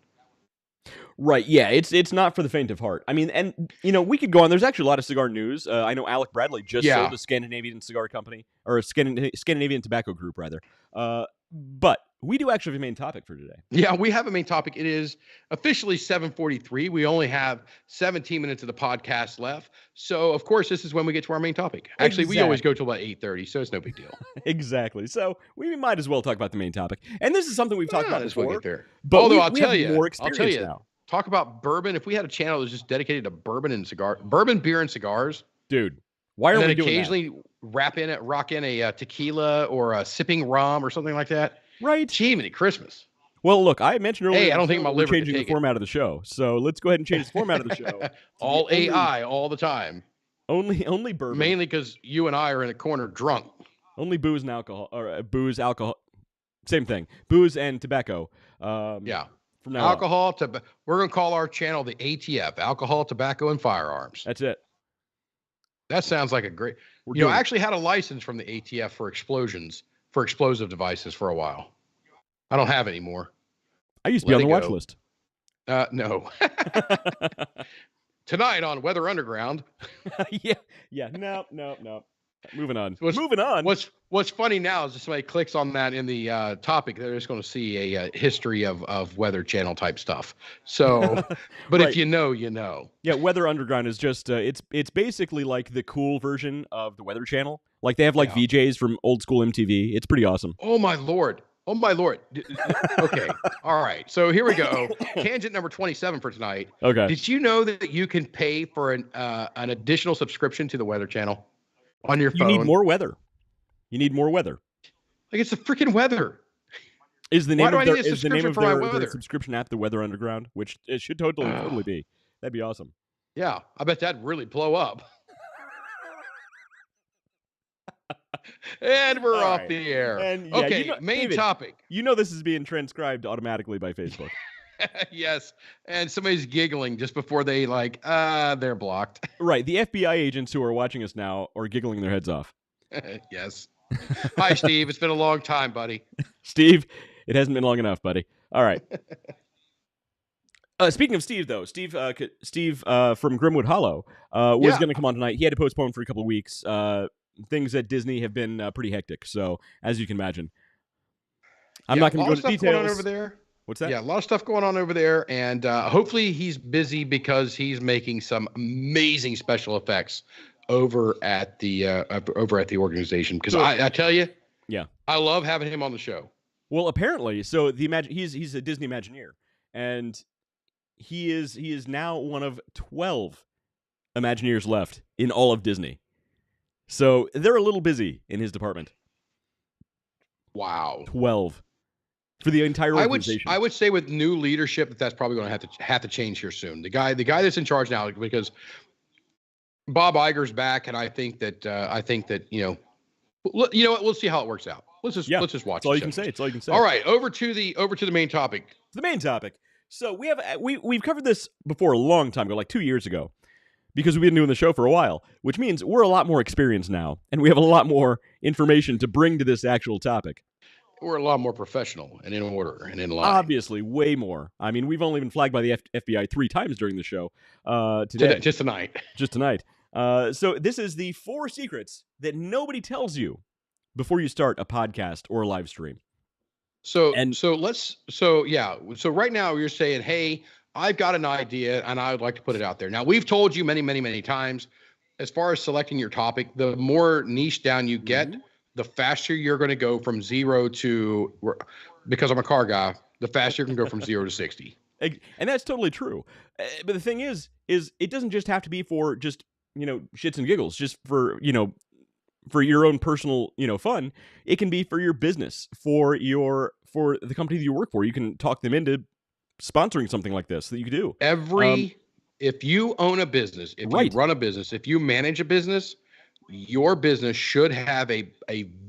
Right. Yeah. It's not for the faint of heart. I mean, and we could go on. There's actually a lot of cigar news. I know Alec Bradley just sold a Scandinavian cigar company, or a Scandinavian tobacco group rather. But we do actually have a main topic for today. Yeah, we have a main topic. It is officially 7:43. We only have 17 minutes of the podcast left. So, of course, this is when we get to our main topic. Actually, we always go till about 8:30, so it's no big deal. Exactly. So we might as well talk about the main topic. And this is something we've talked about before. But although I'll tell you, now. Talk about bourbon. If we had a channel that was just dedicated to bourbon, beer, and cigars, dude, why are we doing occasionally that? rock in a tequila or a sipping rum or something like that. Right. Jiminy Christmas. Well, look, I mentioned earlier. Hey, I don't think my liver changing the format of the show. So let's go ahead and change the format of the show. All AI all the time. Only bourbon. Mainly because you and I are in a corner drunk. Only booze and alcohol, or booze, alcohol, same thing. Booze and tobacco. Yeah. From now alcohol, we're going to call our channel the ATF, Alcohol, Tobacco, and Firearms. That's it. That sounds like a great. I actually had a license from the ATF for explosive devices for a while. I don't have any more. I used to be on the watch go. list. No. Tonight on Weather Underground. yeah. No. Moving on. What's funny now is if somebody clicks on that in the topic, they're just going to see a history of Weather Channel type stuff. So, but Right. if you know, you know. Yeah, Weather Underground is just it's basically like the cool version of the Weather Channel. Like they have like VJs from old school MTV. It's pretty awesome. Oh my lord. Okay. All right. So here we go. Tangent number 27 for tonight. Okay. Did you know that you can pay for an additional subscription to the Weather Channel on your phone? You need more weather. Like it's the freaking weather. Is the name of their subscription app the Weather Underground? Which it should totally be. That'd be awesome. Yeah, I bet that'd really blow up. And we're off the air. And, yeah, okay, main topic. You know this is being transcribed automatically by Facebook. Yes, and somebody's giggling just before they they're blocked. Right, the FBI agents who are watching us now are giggling their heads off. Yes. Hi, Steve. It's been a long time, buddy. Steve, it hasn't been long enough, buddy. All right. Speaking of Steve, though, Steve from Grimwood Hollow was going to come on tonight. He had to postpone for a couple of weeks. Things at Disney have been pretty hectic, so as you can imagine, I'm not going to go into details. Going on over there. What's that? Yeah, a lot of stuff going on over there, and hopefully he's busy because he's making some amazing special effects over at the organization. Because I tell you, yeah, I love having him on the show. Well, apparently, so he's a Disney Imagineer, and he is now one of 12 Imagineers left in all of Disney. So they're a little busy in his department. Wow, 12 for the entire organization. I would say with new leadership that's probably going to have to change here soon. The guy that's in charge now, because Bob Iger's back, and I think that you know what, we'll see how it works out. Let's just watch. That's all you can say. It's all you can say. All right, over to the main topic. The main topic. So we've covered this before a long time ago, like 2 years ago, because we've been doing the show for a while, which means we're a lot more experienced now, and we have a lot more information to bring to this actual topic. We're a lot more professional and in order and in line. Obviously, way more. I mean, we've only been flagged by the FBI 3 times during the show today. Just tonight. Just tonight. So this is the 4 secrets that nobody tells you before you start a podcast or a live stream. So right now you're saying, hey, I've got an idea and I would like to put it out there. Now, we've told you many, many, many times, as far as selecting your topic, the more niche down you get, the faster you're going to go from 0 to, because I'm a car guy, the faster you can go from 0 to 60. And that's totally true. But the thing is it doesn't just have to be for just, shits and giggles, just for, for your own personal, fun. It can be for your business, for the company that you work for. You can talk them into sponsoring something like this that you could do. If you own a business, if you run a business, if you manage a business, your business should have a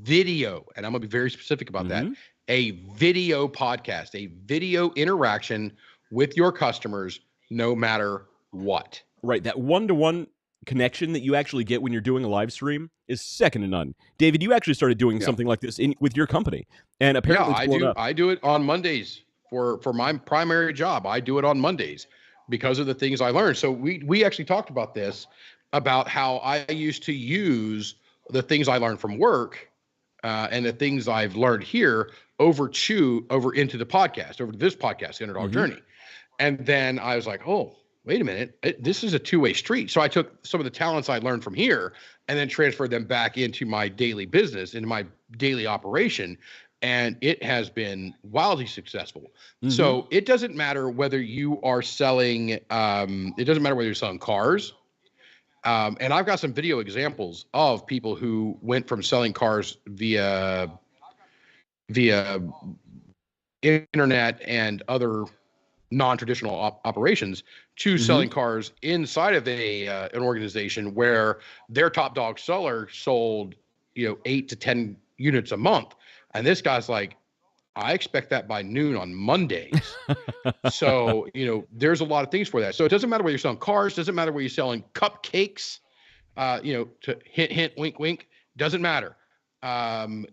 video, and I'm going to be very specific about that, a video podcast, a video interaction with your customers, no matter what. Right. That one-to-one connection that you actually get when you're doing a live stream is second to none. David, you actually started doing something like this with your company, and apparently I do it on Mondays for my primary job. I do it on Mondays because of the things I learned. So we actually talked about this, about how I used to use the things I learned from work and the things I've learned here over into the podcast, over to this podcast, Underdog Journey. And then I was like, oh, wait a minute, this is a two-way street. So I took some of the talents I learned from here and then transferred them back into my daily business, into my daily operation. And it has been wildly successful. So it doesn't matter whether you are selling, it doesn't matter whether you're selling cars. And I've got some video examples of people who went from selling cars via internet and other non-traditional operations to selling cars inside of an organization where their top dog seller sold 8 to 10 units a month. And this guy's like, I expect that by noon on Mondays. So, there's a lot of things for that. So it doesn't matter whether you're selling cars, doesn't matter whether you're selling cupcakes, to hint, hint, wink, wink, doesn't matter.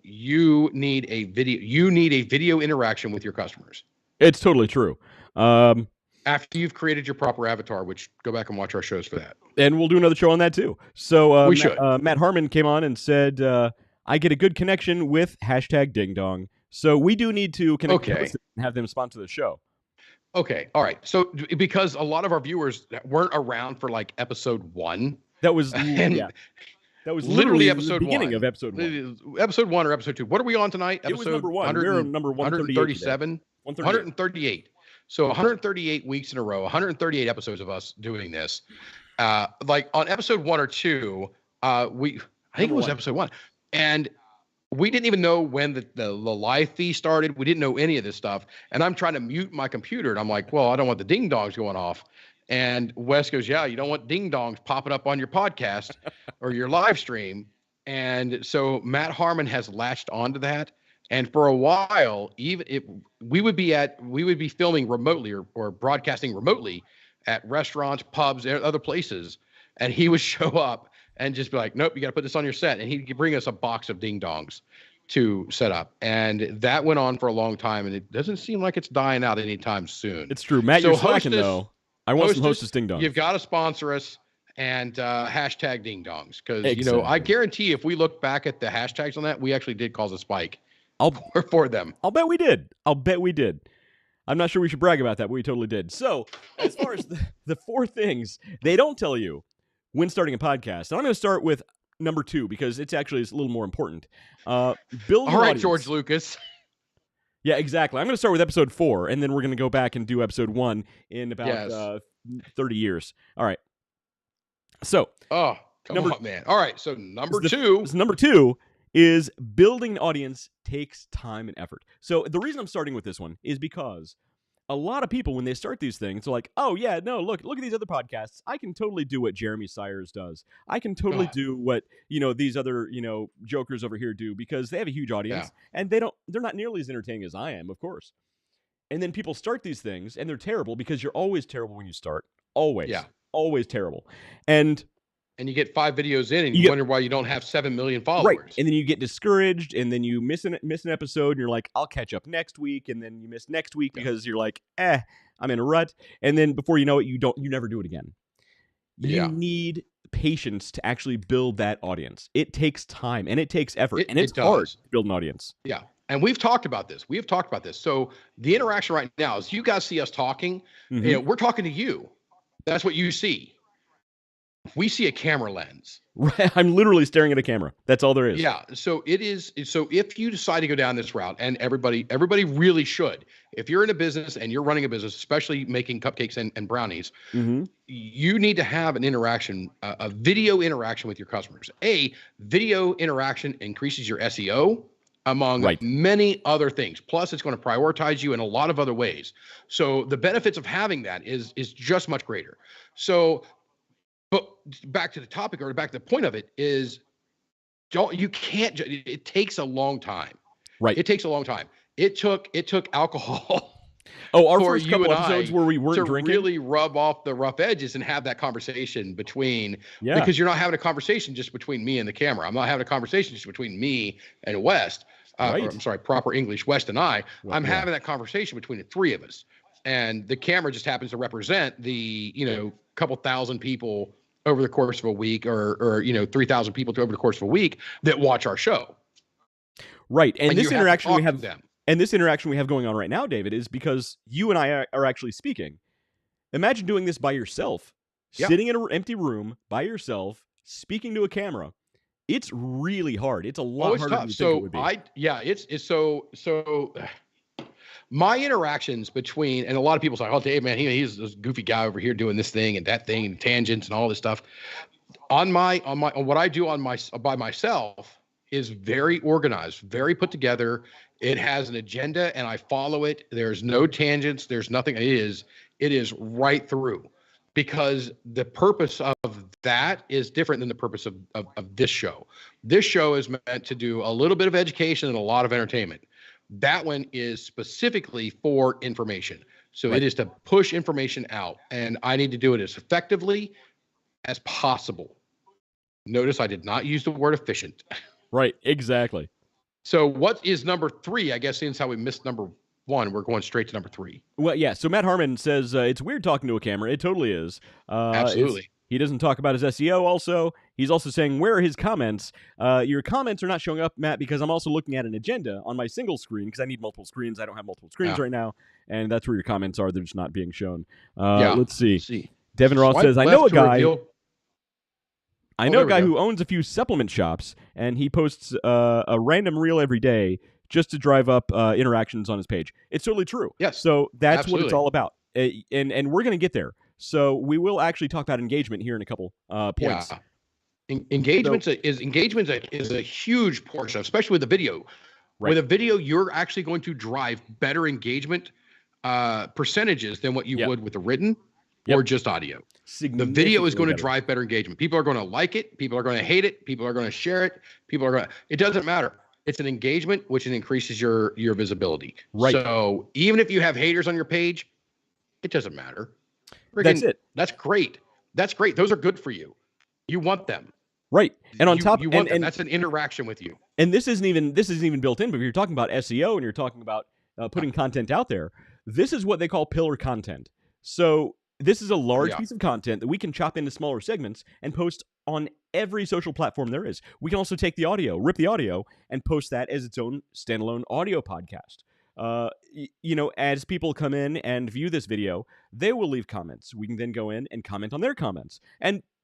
you need a video. You need a video interaction with your customers. It's totally true. After you've created your proper avatar, which go back and watch our shows for that. And we'll do another show on that too. So We should. Matt Harmon came on and said, I get a good connection with #dingdong. So we do need to connect Okay. and have them sponsor the show. Okay. All right. So because a lot of our viewers weren't around for like episode 1. That was And that was literally the episode beginning 1. of episode 1. Episode 1 or episode 2. What are we on tonight? It was Episode number 1. We're on number 137. 138. So 138 weeks in a row, 138 episodes of us doing this. Like on episode 1 or 2, I think it was episode 1. And we didn't even know when the live fee started. We didn't know any of this stuff. And I'm trying to mute my computer. And I'm like, well, I don't want the ding dongs going off. And Wes goes, yeah, you don't want ding dongs popping up on your podcast or your live stream. And so Matt Harmon has latched onto that. And for a while, even if we would be filming remotely or broadcasting remotely at restaurants, pubs, and other places. And he would show up and just be like, nope, you got to put this on your set. And he'd bring us a box of ding dongs to set up. And that went on for a long time. And it doesn't seem like it's dying out anytime soon. It's true. Matt, So you're slacking Hostess- though. I want some Hostess ding dongs. You've got to sponsor us and hashtag ding dongs. Because, Exactly. I guarantee if we look back at the hashtags on that, we actually did cause a spike I'll for them. bet we did. I'm not sure we should brag about that, but we totally did. So, as far as the 4 things they don't tell you when starting a podcast, and I'm going to start with number 2 because it's a little more important. Build an All right, audience. George Lucas. Yeah, exactly. I'm going to start with episode 4, and then we're going to go back and do episode 1 in about 30 years. All right. So, Oh, come on, man. All right, so number 2. number 2 is building an audience takes time and effort. So the reason I'm starting with this one is because a lot of people, when they start these things, are like, oh, yeah, no, look at these other podcasts. I can totally do what Jeremy Sires does. I can totally do what, these other, jokers over here do because they have a huge audience and they're not nearly as entertaining as I am, of course. And then people start these things and they're terrible because you're always terrible when you start. Always. Yeah. Always terrible. And you get 5 videos in and you wonder why you don't have 7 million followers. Right. And then you get discouraged and then you miss an episode and you're like, I'll catch up next week. And then you miss next week because you're like, I'm in a rut. And then before you know it, you never do it again. You need patience to actually build that audience. It takes time and it takes effort and it's hard to build an audience. Yeah. And we've talked about this. So the interaction right now is you guys see us talking, we're talking to you. That's what you see. We see a camera lens. Right. I'm literally staring at a camera. That's all there is. Yeah. So it is. So if you decide to go down this route, and everybody really should, if you're in a business and you're running a business, especially making cupcakes and brownies, you need to have an interaction, a video interaction with your customers. Video interaction increases your SEO among many other things. Plus, it's going to prioritize you in a lot of other ways. So the benefits of having that is just much greater. So, but back to the topic or back to the point of it is, it takes a long time. Right. It takes a long time. It took alcohol. Oh, our first couple episodes where we weren't drinking, really rub off the rough edges and have that conversation between, because you're not having a conversation just between me and the camera. I'm not having a conversation just between me and West. I'm sorry, proper English, West and I. I'm having that conversation between the 3 of us. And the camera just happens to represent the, couple thousand people over the course of a week or 3,000 people over the course of a week that watch our show. Right. And this interaction we have them. And this interaction we have going on right now, David, is because you and I are actually speaking. Imagine doing this by yourself, sitting in an empty room by yourself, speaking to a camera. It's really hard. It's a lot harder than you think it would be. It's so my interactions between, and a lot of people say, oh, Dave, man, he's this goofy guy over here doing this thing and that thing and tangents and all this stuff. On what I do by myself is very organized, very put together. It has an agenda and I follow it. There's no tangents. There's nothing. It is right through, because the purpose of that is different than the purpose of this show. This show is meant to do a little bit of education and a lot of entertainment. That one is specifically for information. So it is to push information out, and I need to do it as effectively as possible. Notice I did not use the word efficient. Right. Exactly. So what is number 3? I guess since how we missed number 1, we're going straight to number 3. Well, yeah. So Matt Harmon says it's weird talking to a camera. It totally is. Absolutely. He doesn't talk about his SEO. Also, he's also saying, where are his comments? Your comments are not showing up, Matt, because I'm also looking at an agenda on my single screen because I need multiple screens. I don't have multiple screens right now, and that's where your comments are. They're just not being shown. Let's see. Devin Ross says, I know a guy. I know a guy who owns a few supplement shops, and he posts a random reel every day just to drive up interactions on his page. It's totally true. Yes. So that's what it's all about. And we're going to get there. So we will actually talk about engagement here in a couple points. Yeah. Engagement is a huge portion, especially with the video. Right. With a video, you're actually going to drive better engagement percentages than what you would with a written or just audio. The video is going to drive better engagement. People are going to like it. People are going to hate it. People are going to share it. It doesn't matter. It's an engagement, which increases your visibility. Right. So even if you have haters on your page, it doesn't matter. That's it. That's great. That's great. Those are good for you. You want them. Right. And on top, you want them. That's an interaction with you. And this isn't even built in, but if you're talking about SEO and you're talking about putting content out there, this is what they call pillar content. So this is a large piece of content that we can chop into smaller segments and post on every social platform there is. We can also take the audio, rip the audio, and post that as its own standalone audio podcast. As people come in and view this video, they will leave comments. We can then go in and comment on their comments.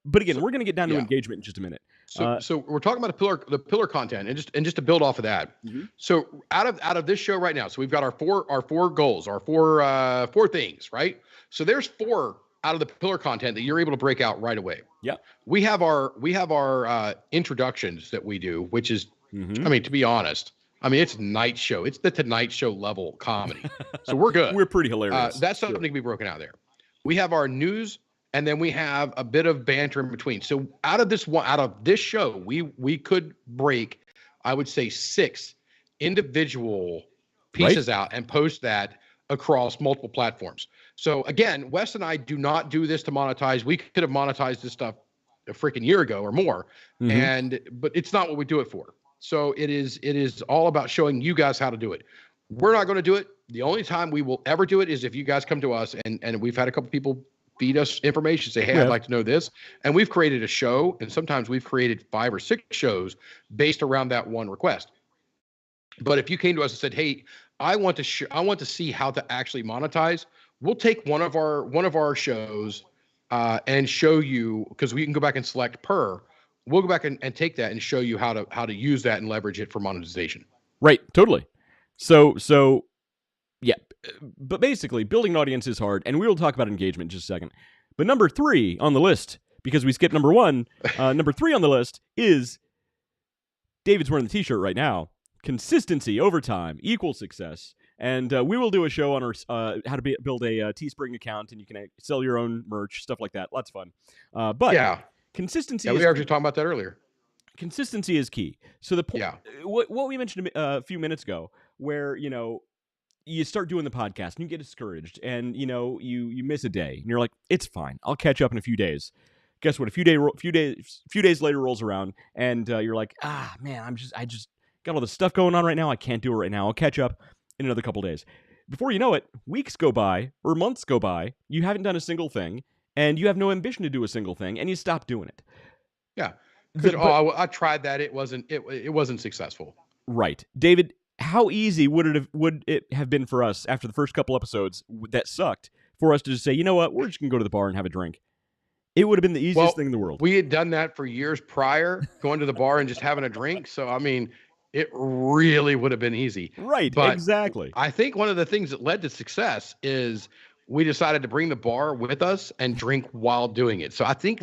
But again, we're going to get down to engagement in just a minute. So we're talking about the pillar content, and just to build off of that. Mm-hmm. So out of this show right now, so we've got our four goals, our four things, right? So there's 4 out of the pillar content that you're able to break out right away. Yeah. We have our introductions that we do, which is, I mean, to be honest, it's Night Show. It's the Tonight Show level comedy. So we're good. We're pretty hilarious. That's something to be broken out there. We have our news, and then we have a bit of banter in between. So out of this show, we could break, I would say, 6 individual pieces out and post that across multiple platforms. So again, Wes and I do not do this to monetize. We could have monetized this stuff a freaking year ago or more, but it's not what we do it for. So it is all about showing you guys how to do it. We're not going to do it. The only time we will ever do it is if you guys come to us, and we've had a couple people feed us information, say, hey, I'd like to know this. And we've created a show, and sometimes we've created 5 or 6 shows based around that one request. But if you came to us and said, hey, I want to see how to actually monetize, we'll take one of our shows and show you, because we can go back and select per. We'll go back and take that and show you how to use that and leverage it for monetization. Right, totally. So yeah, but basically building an audience is hard, and we will talk about engagement in just a second. But number 3 on the list, because we skipped number 1, number 3 on the list is, David's wearing the t-shirt right now, consistency over time equals success. And we will do a show on our how to build a Teespring account, and you can sell your own merch, stuff like that. Lots of fun. But consistency. Yeah, we were actually talking about that earlier. Consistency is key. So the point, what we mentioned a few minutes ago, where you start doing the podcast and you get discouraged, and you miss a day, and you're like, it's fine, I'll catch up in a few days. Guess what? A few days later rolls around, and you're like, man, I just got all this stuff going on right now. I can't do it right now. I'll catch up in another couple days. Before you know it, weeks go by or months go by. You haven't done a single thing, and you have no ambition to do a single thing, and you stop doing it. Yeah. I tried that. It wasn't successful. Right. David, how easy would it have been for us after the first couple episodes that sucked for us to just say, you know what, we're just going to go to the bar and have a drink? It would have been the easiest thing in the world. We had done that for years prior, going to the bar and just having a drink. So, it really would have been easy. Right, but exactly. I think one of the things that led to success is we decided to bring the bar with us and drink while doing it. So I think,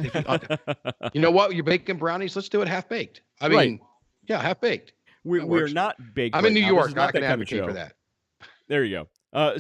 you know what, you're baking brownies, let's do it half-baked. Half-baked. We're not baked. I'm in New York. I can advocate for that. There you go.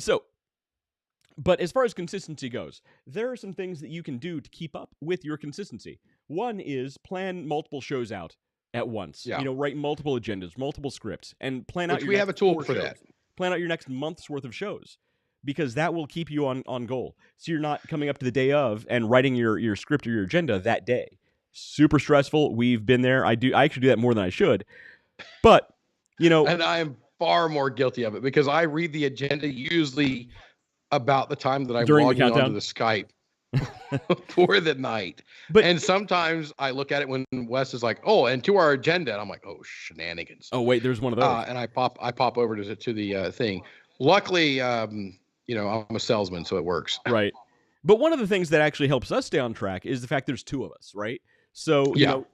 But as far as consistency goes, there are some things that you can do to keep up with your consistency. One is plan multiple shows out at once. Yeah. Write multiple agendas, multiple scripts, and plan out. We have a tool for that. Plan out your next month's worth of shows, because that will keep you on goal. So you're not coming up to the day of and writing your script or your agenda that day. Super stressful. We've been there. I actually do that more than I should. But, you know, And I am far more guilty of it because I read the agenda usually about the time that I'm during the logging onto countdown. the Skype for the night. But And sometimes I look at it when Wes is like, "Oh, and to our agenda," and I'm like, "Oh, shenanigans!" oh wait, there's one of those. And I pop over to the thing. Luckily, I'm a salesman, so it works. Right. But one of the things that actually helps us stay on track is the fact there's two of us, right? So, you Yeah. know,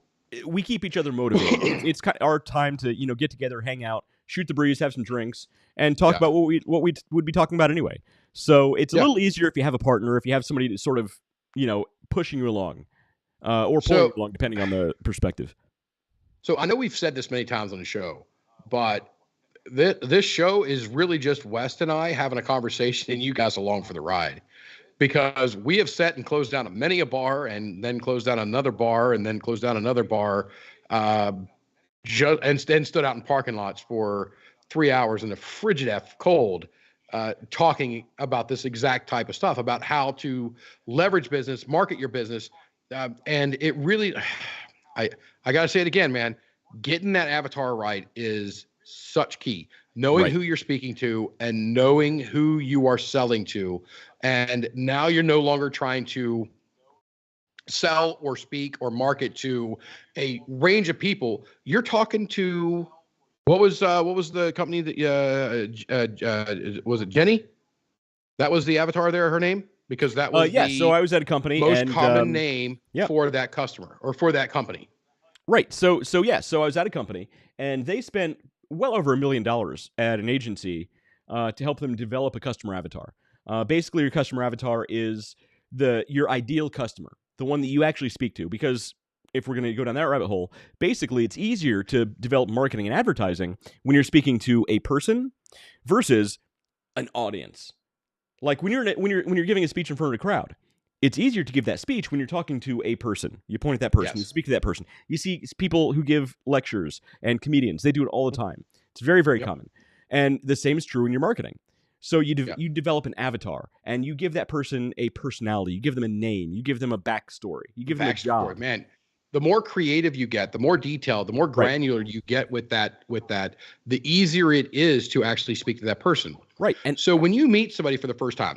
we keep each other motivated. It's our time to, you know, get together, hang out, shoot the breeze, have some drinks, and talk Yeah. about what we would be talking about anyway. So it's a Yeah. little easier if you have a partner, if you have somebody to sort of, you know, pushing you along, or pulling you along, depending on the perspective. So I know we've said this many times on the show, but this show is really just West and I having a conversation and you guys along for the ride. Because we have sat and closed down many a bar and then closed down another bar and then closed down another bar, and stood out in parking lots for 3 hours in the frigid F cold, talking about this exact type of stuff, about how to leverage business, market your business. And it really, I got to say it again, man, getting that avatar right is such key. Knowing Right. who you're speaking to and knowing who you are selling to. And now you're no longer trying to sell or speak or market to a range of people. You're talking to what was the company that was it Jenny? That was the avatar there, her name? Because that was Yeah, so the I was at a company most and common name yeah. for that customer or for that company. Right. So I was at a company and they spent well over $1 million at an agency to help them develop a customer avatar. Basically, your customer avatar is your ideal customer, the one that you actually speak to. Because if we're going to go down that rabbit hole, basically it's easier to develop marketing and advertising when you're speaking to a person versus an audience. Like when you're giving a speech in front of a crowd, it's easier to give that speech when you're talking to a person. You point at that person, Yes. you speak to that person. You see people who give lectures and comedians, they do it all the time. It's very, very common. And the same is true in your marketing. So you develop an avatar and you give that person a personality. You give them a name. You give them a backstory. You give them a job. Man, the more creative you get, the more detailed, the more granular you get with that, the easier it is to actually speak to that person. Right. And so when you meet somebody for the first time,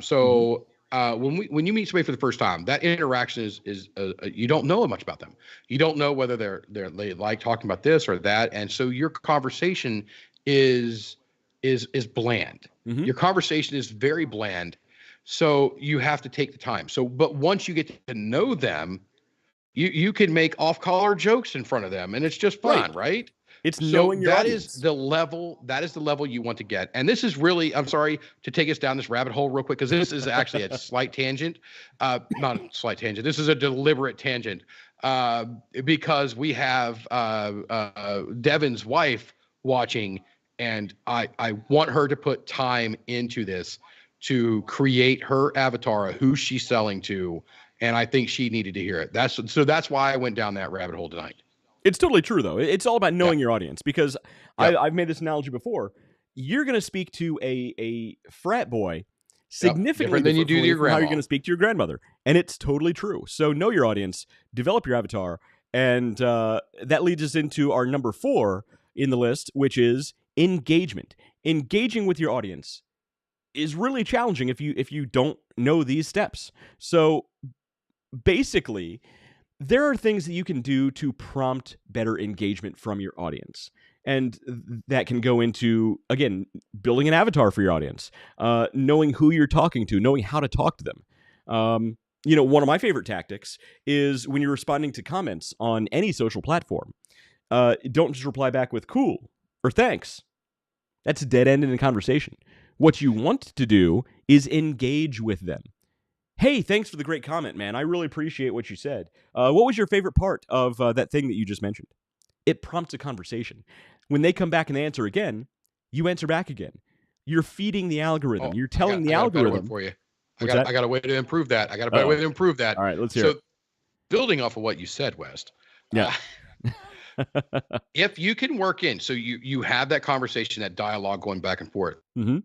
when you meet somebody for the first time, that interaction is you don't know much about them. You don't know whether they like talking about this or that, and so your conversation is bland. Mhm. Your conversation is very bland. So you have to take the time. But once you get to know them, you can make off-color jokes in front of them, and it's just fun, right? It's knowing your audience. That is the level you want to get. And this is really, I'm sorry to take us down this rabbit hole real quick, because this is actually a slight tangent. Not a slight tangent. This is a deliberate tangent, because we have Devin's wife watching, and I want her to put time into this to create her avatar of who she's selling to. And I think she needed to hear it. That's why I went down that rabbit hole tonight. It's totally true, though. It's all about knowing your audience, because I've made this analogy before. You're going to speak to a frat boy significantly different than you do to your from how grandma. you're going to speak to your grandmother. And it's totally true. So know your audience, develop your avatar, and that leads us into our number 4 in the list, which is engagement. Engaging with your audience is really challenging if you don't know these steps. So basically, there are things that you can do to prompt better engagement from your audience. And that can go into, again, building an avatar for your audience, knowing who you're talking to, knowing how to talk to them. One of my favorite tactics is when you're responding to comments on any social platform, don't just reply back with cool or thanks. That's a dead end in a conversation. What you want to do is engage with them. Hey, thanks for the great comment, man. I really appreciate what you said. What was your favorite part of that thing that you just mentioned? It prompts a conversation. When they come back and they answer again, you answer back again. You're feeding the algorithm. You're telling the algorithm. For you. I What's that? got a way to improve that. I got a better way to improve that. All right, let's hear it. Building off of what you said, West. Yeah. If you can work in, so you have that conversation, that dialogue going back and forth. Mm-hmm.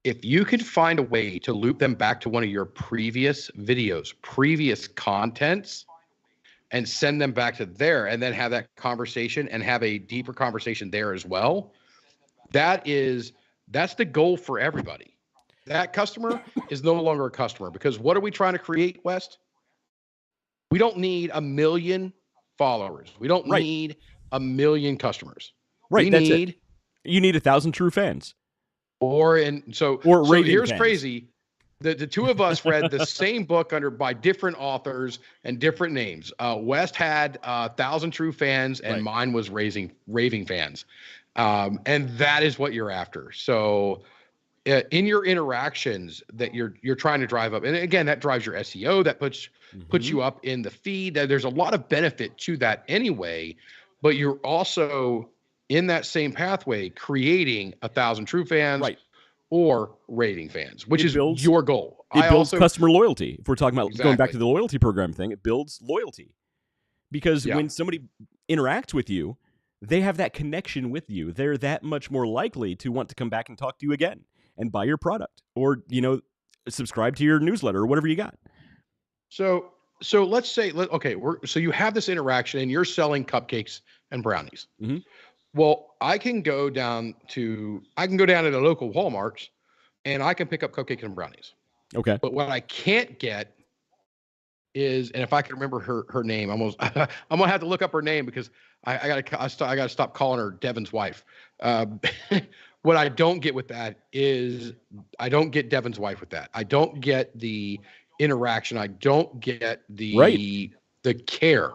If you could find a way to loop them back to one of your previous videos, previous contents, and send them back to there, and then have that conversation and have a deeper conversation there as well. That's the goal for everybody. That customer is no longer a customer, because what are we trying to create, West? We don't need 1 million followers. We don't need 1 million customers. Right. We That's need it. You need 1,000 true fans. So here's fans. crazy. The two of us read the same book by different authors and different names. West had 1,000 true fans, and mine was raving fans. And that is what you're after. So in your interactions that you're trying to drive up, and again, that drives your SEO, that puts you up in the feed. There's a lot of benefit to that anyway, but you're also in that same pathway creating 1,000 true fans or raving fans, which is your goal. It builds customer loyalty. If we're talking about going back to the loyalty program thing, it builds loyalty, because when somebody interacts with you, they have that connection with you. They're that much more likely to want to come back and talk to you again and buy your product, or, subscribe to your newsletter or whatever you got. So let's say, so you have this interaction and you're selling cupcakes and brownies. Mm-hmm. Well, I can go down to the local Walmarts and I can pick up cupcakes and brownies. Okay. But what I can't get is, and if I can remember her name, I'm gonna have to look up her name, because I gotta stop calling her Devin's wife. What I don't get with that is I don't get Devin's wife with that. I don't get the interaction. I don't get the care.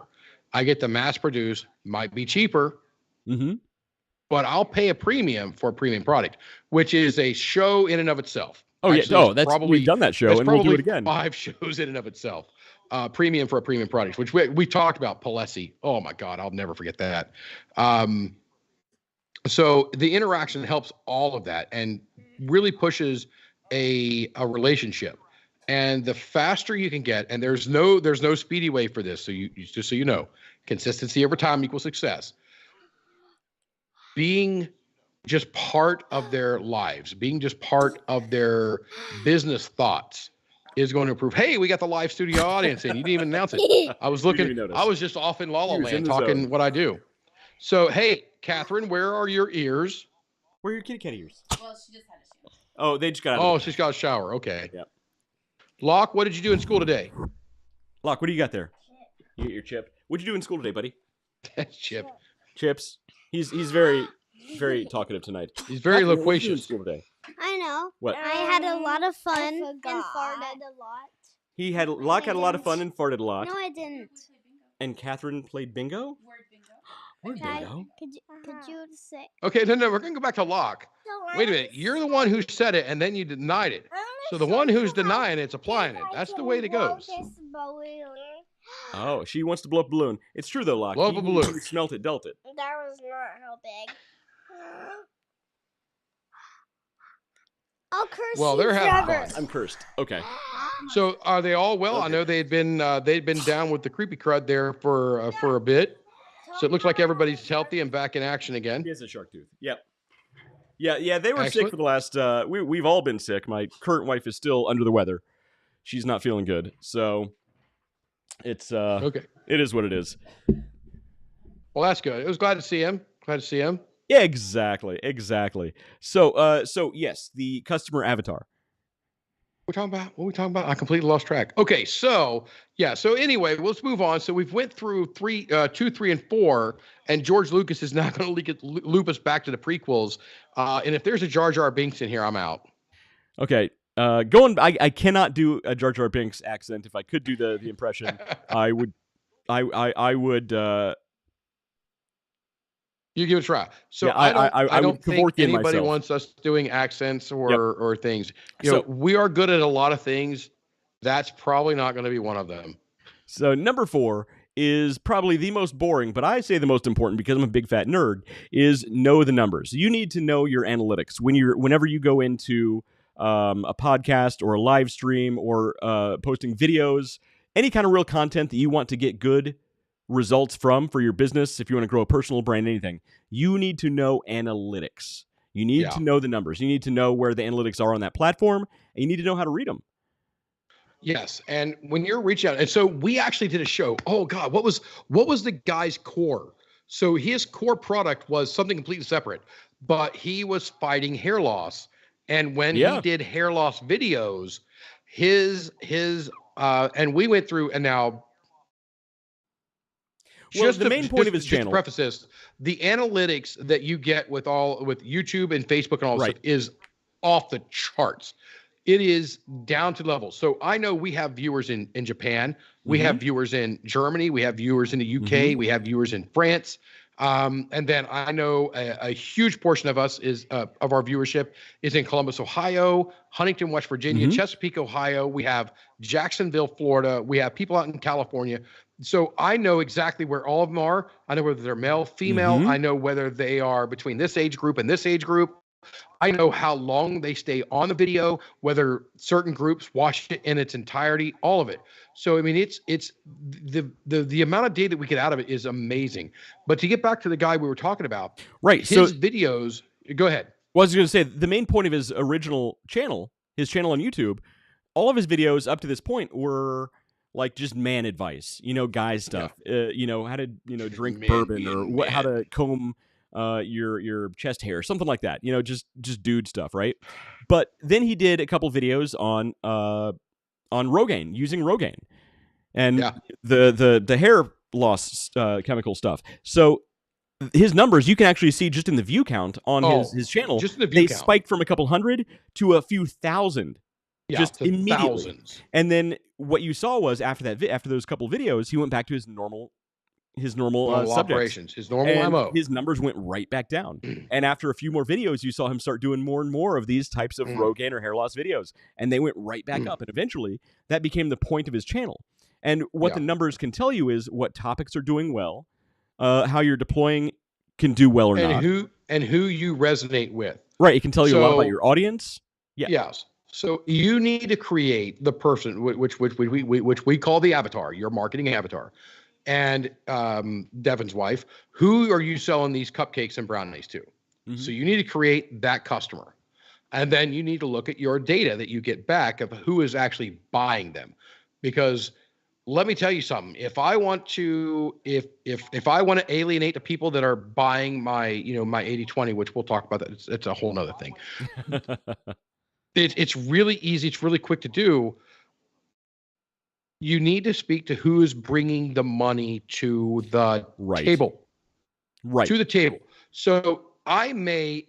I get the mass produced, might be cheaper, but I'll pay a premium for a premium product, which is a show in and of itself. Oh, actually, we've done that show, and we'll do it again. 5 shows in and of itself. Premium for a premium product, which we talked about. Palesi. Oh my God, I'll never forget that. So the interaction helps all of that and really pushes a relationship. And the faster you can get, and there's no speedy way for this. So just so you know, consistency over time equals success. Being just part of their lives, being just part of their business thoughts is going to improve. Hey, we got the live studio audience in. You didn't even announce it. I was looking. I was just off in La La Land talking what I do. So, hey, Catherine, where are your ears? Where are your kitty cat ears? Well, she just had a shower. Oh, they just got out. Oh, she's got a shower. Okay. Yep. Locke, what did you do in school today? Locke, what do you got there? You get your chip. What'd you do in school today, buddy? Chip. Chips. He's very, very talkative tonight. He's very loquacious. What did you do in school today? I know. What? I had a lot of fun and farted a lot. Locke had a lot of fun and farted a lot. No, I didn't. And Catherine played bingo? Word bingo? Could you say? Okay, no, we're going to go back to Locke. Wait a minute. You're the one who said it, and then you denied it. So the one who's denying it's applying it. That's the way it goes. Oh, she wants to blow up a balloon. It's true, though, Locke. Blow up a balloon. That was not how big. I'll curse well, you they're having forever. fun. I'm cursed. Okay. So are they all well? Okay. I know they'd been down with the creepy crud there for a bit. So it looks like everybody's healthy and back in action again. He has a shark tooth. Yep. Yeah, they were Excellent. sick for the last we've all been sick. My current wife is still under the weather. She's not feeling good. So it's okay. It is what it is. Well, that's good. I was glad to see him. Yeah, exactly. So yes, the customer avatar. What are we talking about? I completely lost track. Okay, so yeah. So anyway, let's move on. So we've went through 2, 3, and 4, and George Lucas is now going to loop us back to the prequels. And if there's a Jar Jar Binks in here, I'm out. Okay. I cannot do a Jar Jar Binks accent. If I could do the impression, I would. You give it a try. So yeah, I don't think anybody myself. wants us doing accents or things. You know, we are good at a lot of things. That's probably not going to be one of them. So number 4 is probably the most boring, but I say the most important because I'm a big fat nerd, is know the numbers. You need to know your analytics. Whenever you go into a podcast or a live stream or posting videos, any kind of real content that you want to get good results for your business, if you want to grow a personal brand, anything, you need to know analytics. You need to know the numbers. You need to know where the analytics are on that platform, and you need to know how to read them. Yes, and when you're reaching out, and so we actually did a show. Oh God, what was the guy's core? So his core product was something completely separate, but he was fighting hair loss, and when he Yeah. did hair loss videos, his and we went through, and now Well, the main point of his just to channel, preface this, the analytics that you get with YouTube and Facebook and all this Right. stuff is off the charts. It is down to level. So I know we have viewers in Japan, we have viewers in Germany, we have viewers in the UK, we have viewers in France. And then I know a huge portion of us is of our viewership is in Columbus, Ohio, Huntington, West Virginia, Chesapeake, Ohio. We have Jacksonville, Florida. We have people out in California. So I know exactly where all of them are. I know whether they're male, female. I know whether they are between this age group and this age group. I know how long they stay on the video, whether certain groups watch it in its entirety, all of it. So I mean, it's the amount of data that we get out of it is amazing. But to get back to the guy we were talking about, right? His videos. Go ahead. Well, I was going to say the main point of his original channel, his channel on YouTube, all of his videos up to this point were like just man advice, guy stuff, how to drink bourbon or how to comb your chest hair, something like that, just dude stuff, right? But then he did a couple videos on Rogaine, using Rogaine, and the hair loss chemical stuff. So his numbers, you can actually see just in the view count on his channel, just in the view they count. spiked from a couple hundred to a few thousand. Just immediately. Thousands. And then what you saw was after those couple videos, he went back to his normal operations, his normal MO. His numbers went right back down. And after a few more videos, you saw him start doing more and more of these types of Rogaine or hair loss videos, and they went right back up. And eventually, that became the point of his channel. And what the numbers can tell you is what topics are doing well, how you're deploying can do well or not, and who you resonate with. Right, it can tell you a lot about your audience. Yeah. Yes. So you need to create the person, which we call the avatar, your marketing avatar. And Devin's wife, who are you selling these cupcakes and brownies to? So you need to create that customer. And then you need to look at your data that you get back of who is actually buying them. Because let me tell you something. If I want to alienate the people that are buying my, my 80/20, which we'll talk about that, it's a whole nother thing. It's really easy. It's really quick to do. You need to speak to who is bringing the money to the table. Right. To the table. So I may,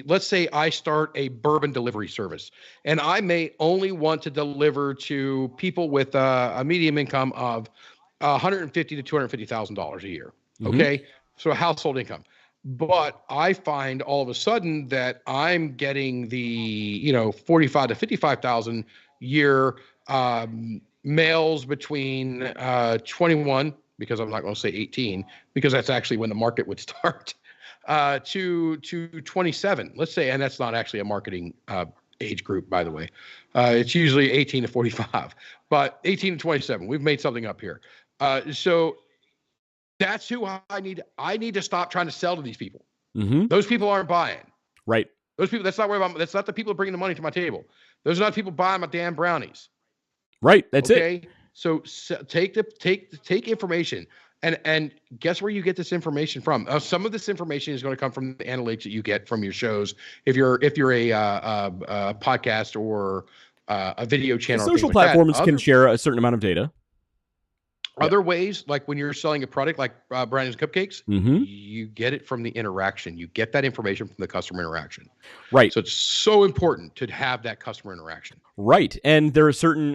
let's say I start a bourbon delivery service, and I may only want to deliver to people with a medium income of $150,000 to $250,000 a year. Okay. So a household income. But I find all of a sudden that I'm getting the, 45 to 55,000 year males between 21, because I'm not going to say 18, because that's actually when the market would start, to 27, let's say, and that's not actually a marketing age group, by the way. It's usually 18 to 45, but 18 to 27. We've made something up here. So that's who I need. I need to stop trying to sell to these people. Those people aren't buying. Right. Those people. That's not where that's not the people bringing the money to my table. Those are not people buying my damn brownies. Right. That's it. Okay. So take information and guess where you get this information from. Some of this information is going to come from the analytics that you get from your shows. If you're a podcast or a video channel, social platforms can share a certain amount of data. Other ways, like when you're selling a product like Brandon's Cupcakes, you get it from the interaction. You get that information from the customer interaction. Right. So it's so important to have that customer interaction. Right. And there are certain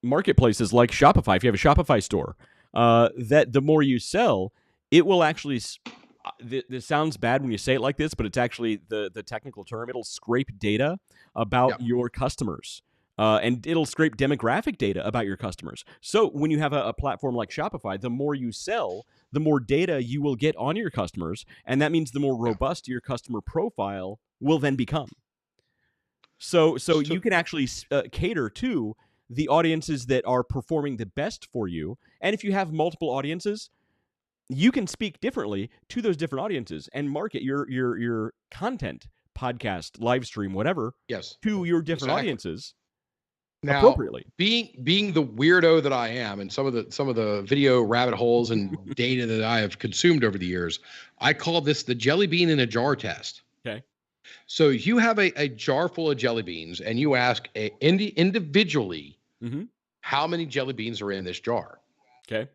marketplaces like Shopify. If you have a Shopify store, that the more you sell, it will actually... This sounds bad when you say it like this, but it's actually the technical term. It'll scrape data about your customers. And it'll scrape demographic data about your customers. So when you have a platform like Shopify, the more you sell, the more data you will get on your customers. And that means the more robust your customer profile will then become. So you can actually cater to the audiences that are performing the best for you. And if you have multiple audiences, you can speak differently to those different audiences and market your content, podcast, live stream, whatever, to your different audiences. Now, appropriately. being the weirdo that I am, and some of the video rabbit holes and data that I have consumed over the years, I call this the jelly bean in a jar test. Okay. So you have a jar full of jelly beans, and you ask individually Mm-hmm. how many jelly beans are in this jar. Okay.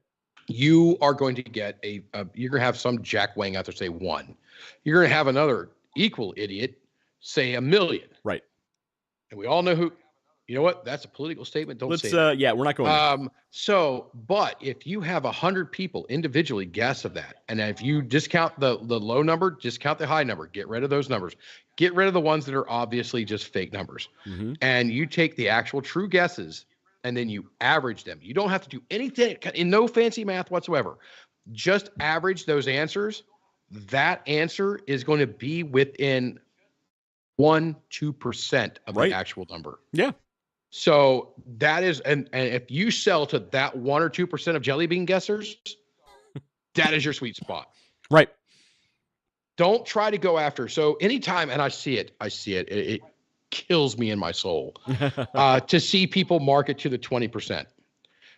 You are going to get you're going to have some jackwang out there say 1. You're going to have another equal idiot say 1 million. Right. And we all know who. You know what? That's a political statement. Don't say that. Yeah, we're not going there. But if you have 100 people individually guess of that, and if you discount the low number, discount the high number, get rid of those numbers, get rid of the ones that are obviously just fake numbers, and you take the actual true guesses, and then you average them. You don't have to do anything in no fancy math whatsoever. Just average those answers. That answer is going to be within 1-2% of the actual number. Yeah. So that is, and if you sell to that 1 or 2% of jelly bean guessers, that is your sweet spot. Right. Don't try to go after. So anytime, and I see it, it kills me in my soul to see people market to the 20%.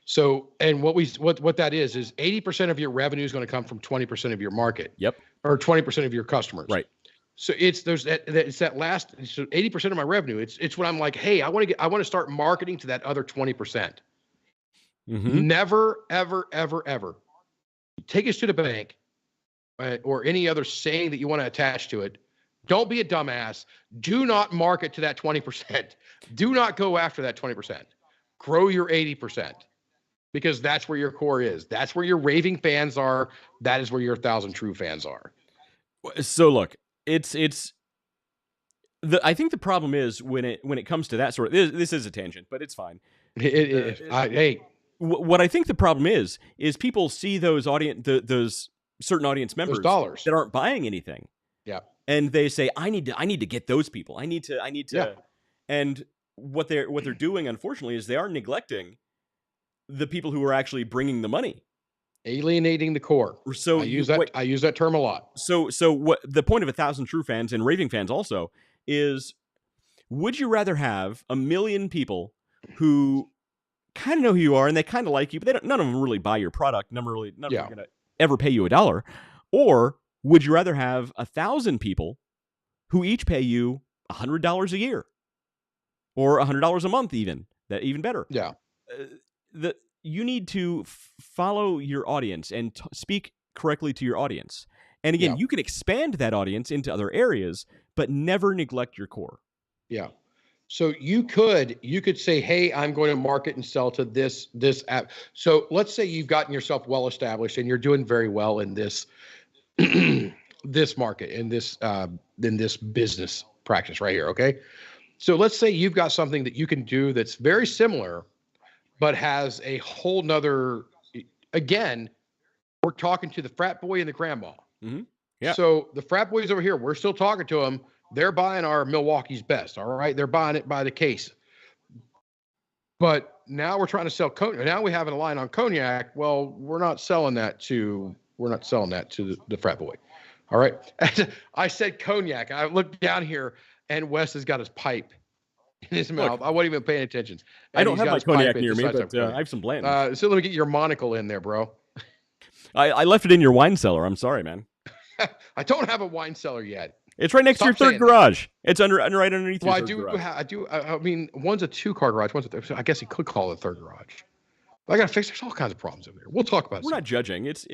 So, and what that is 80% of your revenue is going to come from 20% of your market. Yep. Or 20% of your customers. Right. So it's that last, so 80% of my revenue. It's when I'm like, hey, I want to start marketing to that other 20%. Never, ever, ever, ever take us to the bank or any other saying that you want to attach to it. Don't be a dumbass. Do not market to that 20%. Do not go after that 20%. Grow your 80% because that's where your core is. That's where your raving fans are. That is where your 1,000 true fans are. So look, I think the problem is when it comes to that sort of this is a tangent, but it's fine. Hey, what I think the problem is people see those those certain audience members dollars that aren't buying anything. Yeah. And they say, I need to get those people. I need to. Yeah. And what they're doing, unfortunately, is they are neglecting the people who are actually bringing the money. Alienating the core. So I use that term a lot. So what the point of 1,000 true fans and raving fans also is, would you rather have 1 million people who kind of know who you are and they kind of like you, but none of them really buy your product, none of them are going to ever pay you $1, or would you rather have 1,000 people who each pay you $100 a year or $100 a month, even better? Yeah. You need to follow your audience and speak correctly to your audience. And again, you can expand that audience into other areas, but never neglect your core. Yeah. So you could say, hey, I'm going to market and sell to this app. So let's say you've gotten yourself well established and you're doing very well in this this market, in this business practice right here. Okay. So let's say you've got something that you can do that's very similar, but has a whole nother, again, we're talking to the frat boy and the grandma. Yeah. So the frat boys over here, we're still talking to them. They're buying our Milwaukee's Best. All right. They're buying it by the case. But now we're trying to sell cognac. Now we have a line on cognac. Well, we're not selling that to the frat boy. All right. I said cognac. I looked down here and Wes has got his pipe in his mouth. I wasn't even paying attention. And I don't have my cognac near me, but I have some Blanton. So let me get your monocle in there, bro. I left it in your wine cellar. I'm sorry, man. I don't have a wine cellar yet. It's right next to your third garage. It's right underneath your third garage. I do. I mean, one's a 2-car garage. I guess he could call it a third garage. But I got to fix. There's all kinds of problems over there. We'll talk about it. We're not judging. It's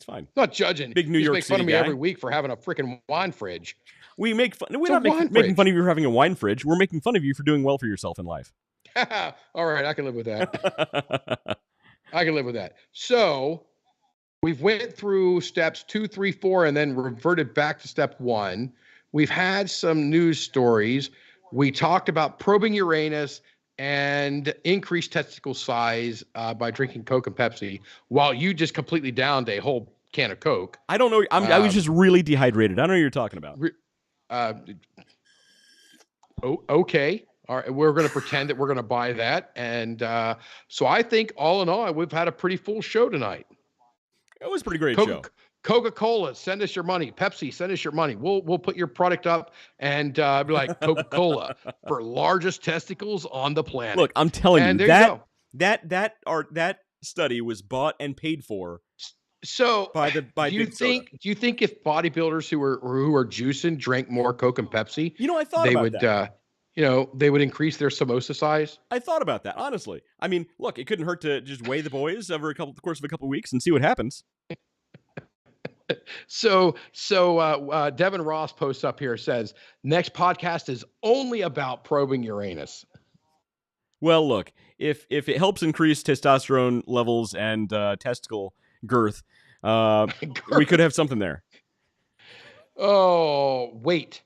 fine. Not judging. Big New York make fun of me every week for having a freaking wine fridge. We make fun. We're not making fun of you for having a wine fridge. We're making fun of you for doing well for yourself in life. All right, I can live with that. I can live with that. So we've went through steps 2, 3, 4, and then reverted back to step 1. We've had some news stories. We talked about probing Uranus and increased testicle size by drinking Coke and Pepsi, while you just completely downed a whole can of Coke. I don't know. I was just really dehydrated. I don't know what you're talking about. Okay. All right. We're going to pretend that we're going to buy that. And so I think all in all, we've had a pretty full show tonight. It was a pretty great show. Coca-Cola, send us your money. Pepsi, send us your money. We'll put your product up and be like Coca-Cola for largest testicles on the planet. Look, I'm telling and you, there you go. that study was bought and paid for. So by do you Big Soda. think if bodybuilders who are juicing drank more Coke and Pepsi, I thought they about would that. They would increase their samosa size? I thought about that, honestly. I mean, look, it couldn't hurt to just weigh the boys over the course of a couple of weeks and see what happens. So Devin Ross posts up here, says next podcast is only about probing Uranus. Well, look, if it helps increase testosterone levels and testicle girth, we could have something there. Oh, wait.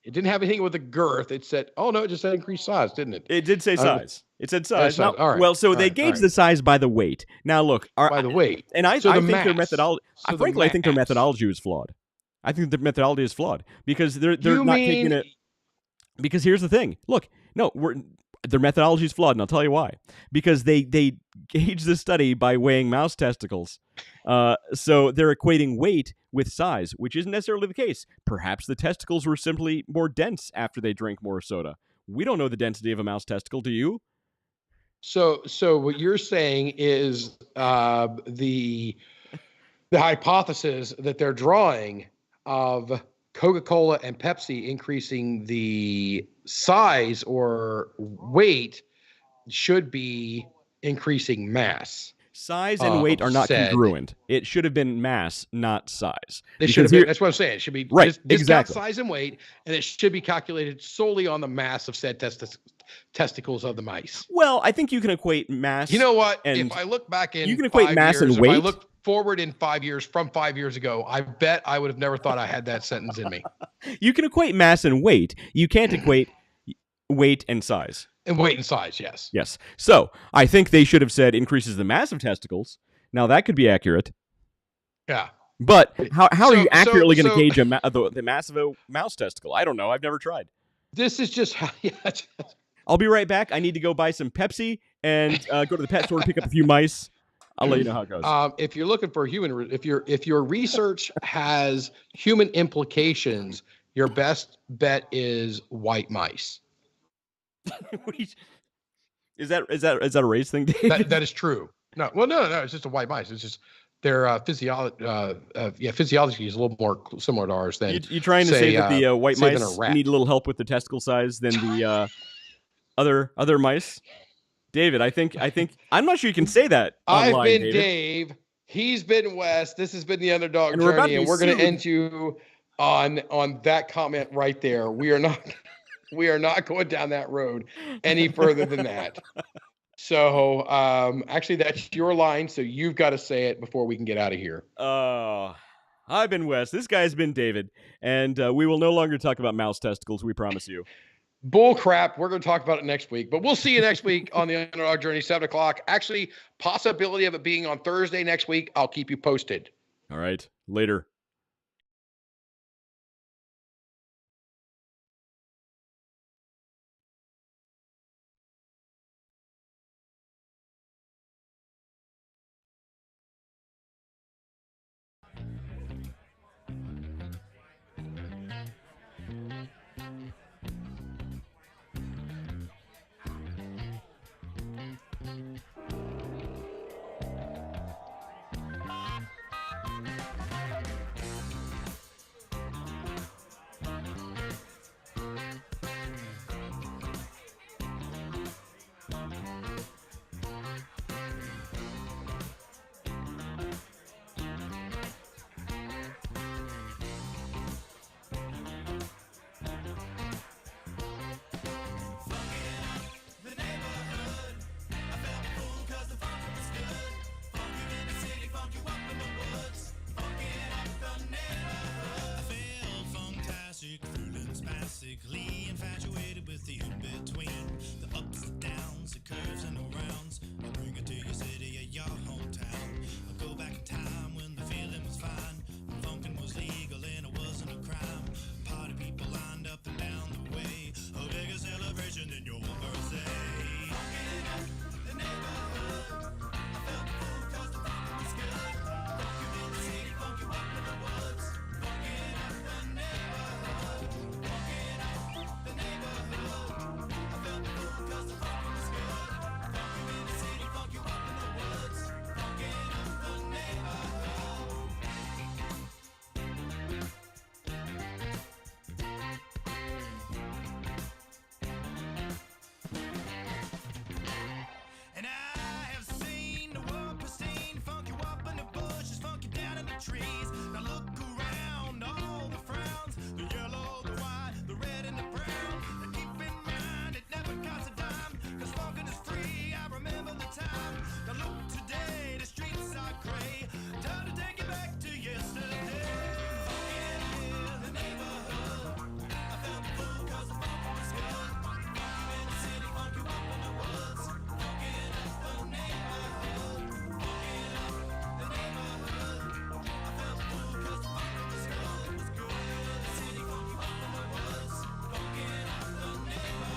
It didn't have anything with the girth. It said, oh no, it just said increased size, didn't it? It did say size. It said size. Now, all right. Well, so they gauge the size by the weight. Now, look, by the weight, and I think their methodology. So frankly, I think their methodology is flawed. I think the methodology is flawed because they're not taking it. Because here's the thing. Look, no, their methodology is flawed, and I'll tell you why. Because they gauge the study by weighing mouse testicles. So they're equating weight with size, which isn't necessarily the case. Perhaps the testicles were simply more dense after they drank more soda. We don't know the density of a mouse testicle, do you? So what you're saying is the hypothesis that they're drawing of Coca-Cola and Pepsi increasing the size or weight should be increasing mass. Size and weight are not congruent. It should have been mass, not size. They should have been. That's what I'm saying. It should be right. Exactly. Size and weight, and it should be calculated solely on the mass of said testicles of the mice. Well, I think you can equate mass. You know what? If I look back in, you can equate mass and weight. If I look forward in 5 years from 5 years ago, I bet I would have never thought I had that sentence in me. You can equate mass and weight. You can't equate weight and size. And weight and size, yes. Yes. So I think they should have said increases the mass of testicles. Now that could be accurate. Yeah. But how are you accurately going to gauge the mass of a mouse testicle? I don't know. I've never tried. This is just how. Yeah. I'll be right back. I need to go buy some Pepsi and go to the pet store to pick up a few mice. I'll let you know how it goes. If you're looking for if your research has human implications, your best bet is white mice. Is that a race thing, Dave? That is true. No, it's just a white mice. It's just their physiology is a little more similar to ours than. You trying to say that the white mice need a little help with the testicle size than the other mice? David, I think I'm not sure you can say that online, I've been David. Dave. He's been Wes. This has been the Underdog Journey, and we're going to end you on that comment right there. We are not going down that road any further than that. So, actually, that's your line, so you've got to say it before we can get out of here. I've been Wes. This guy's been David, and we will no longer talk about mouse testicles, we promise you. Bull crap. We're going to talk about it next week, but we'll see you next week on the Underdog Journey, 7:00. Actually, possibility of it being on Thursday next week. I'll keep you posted. All right. Later.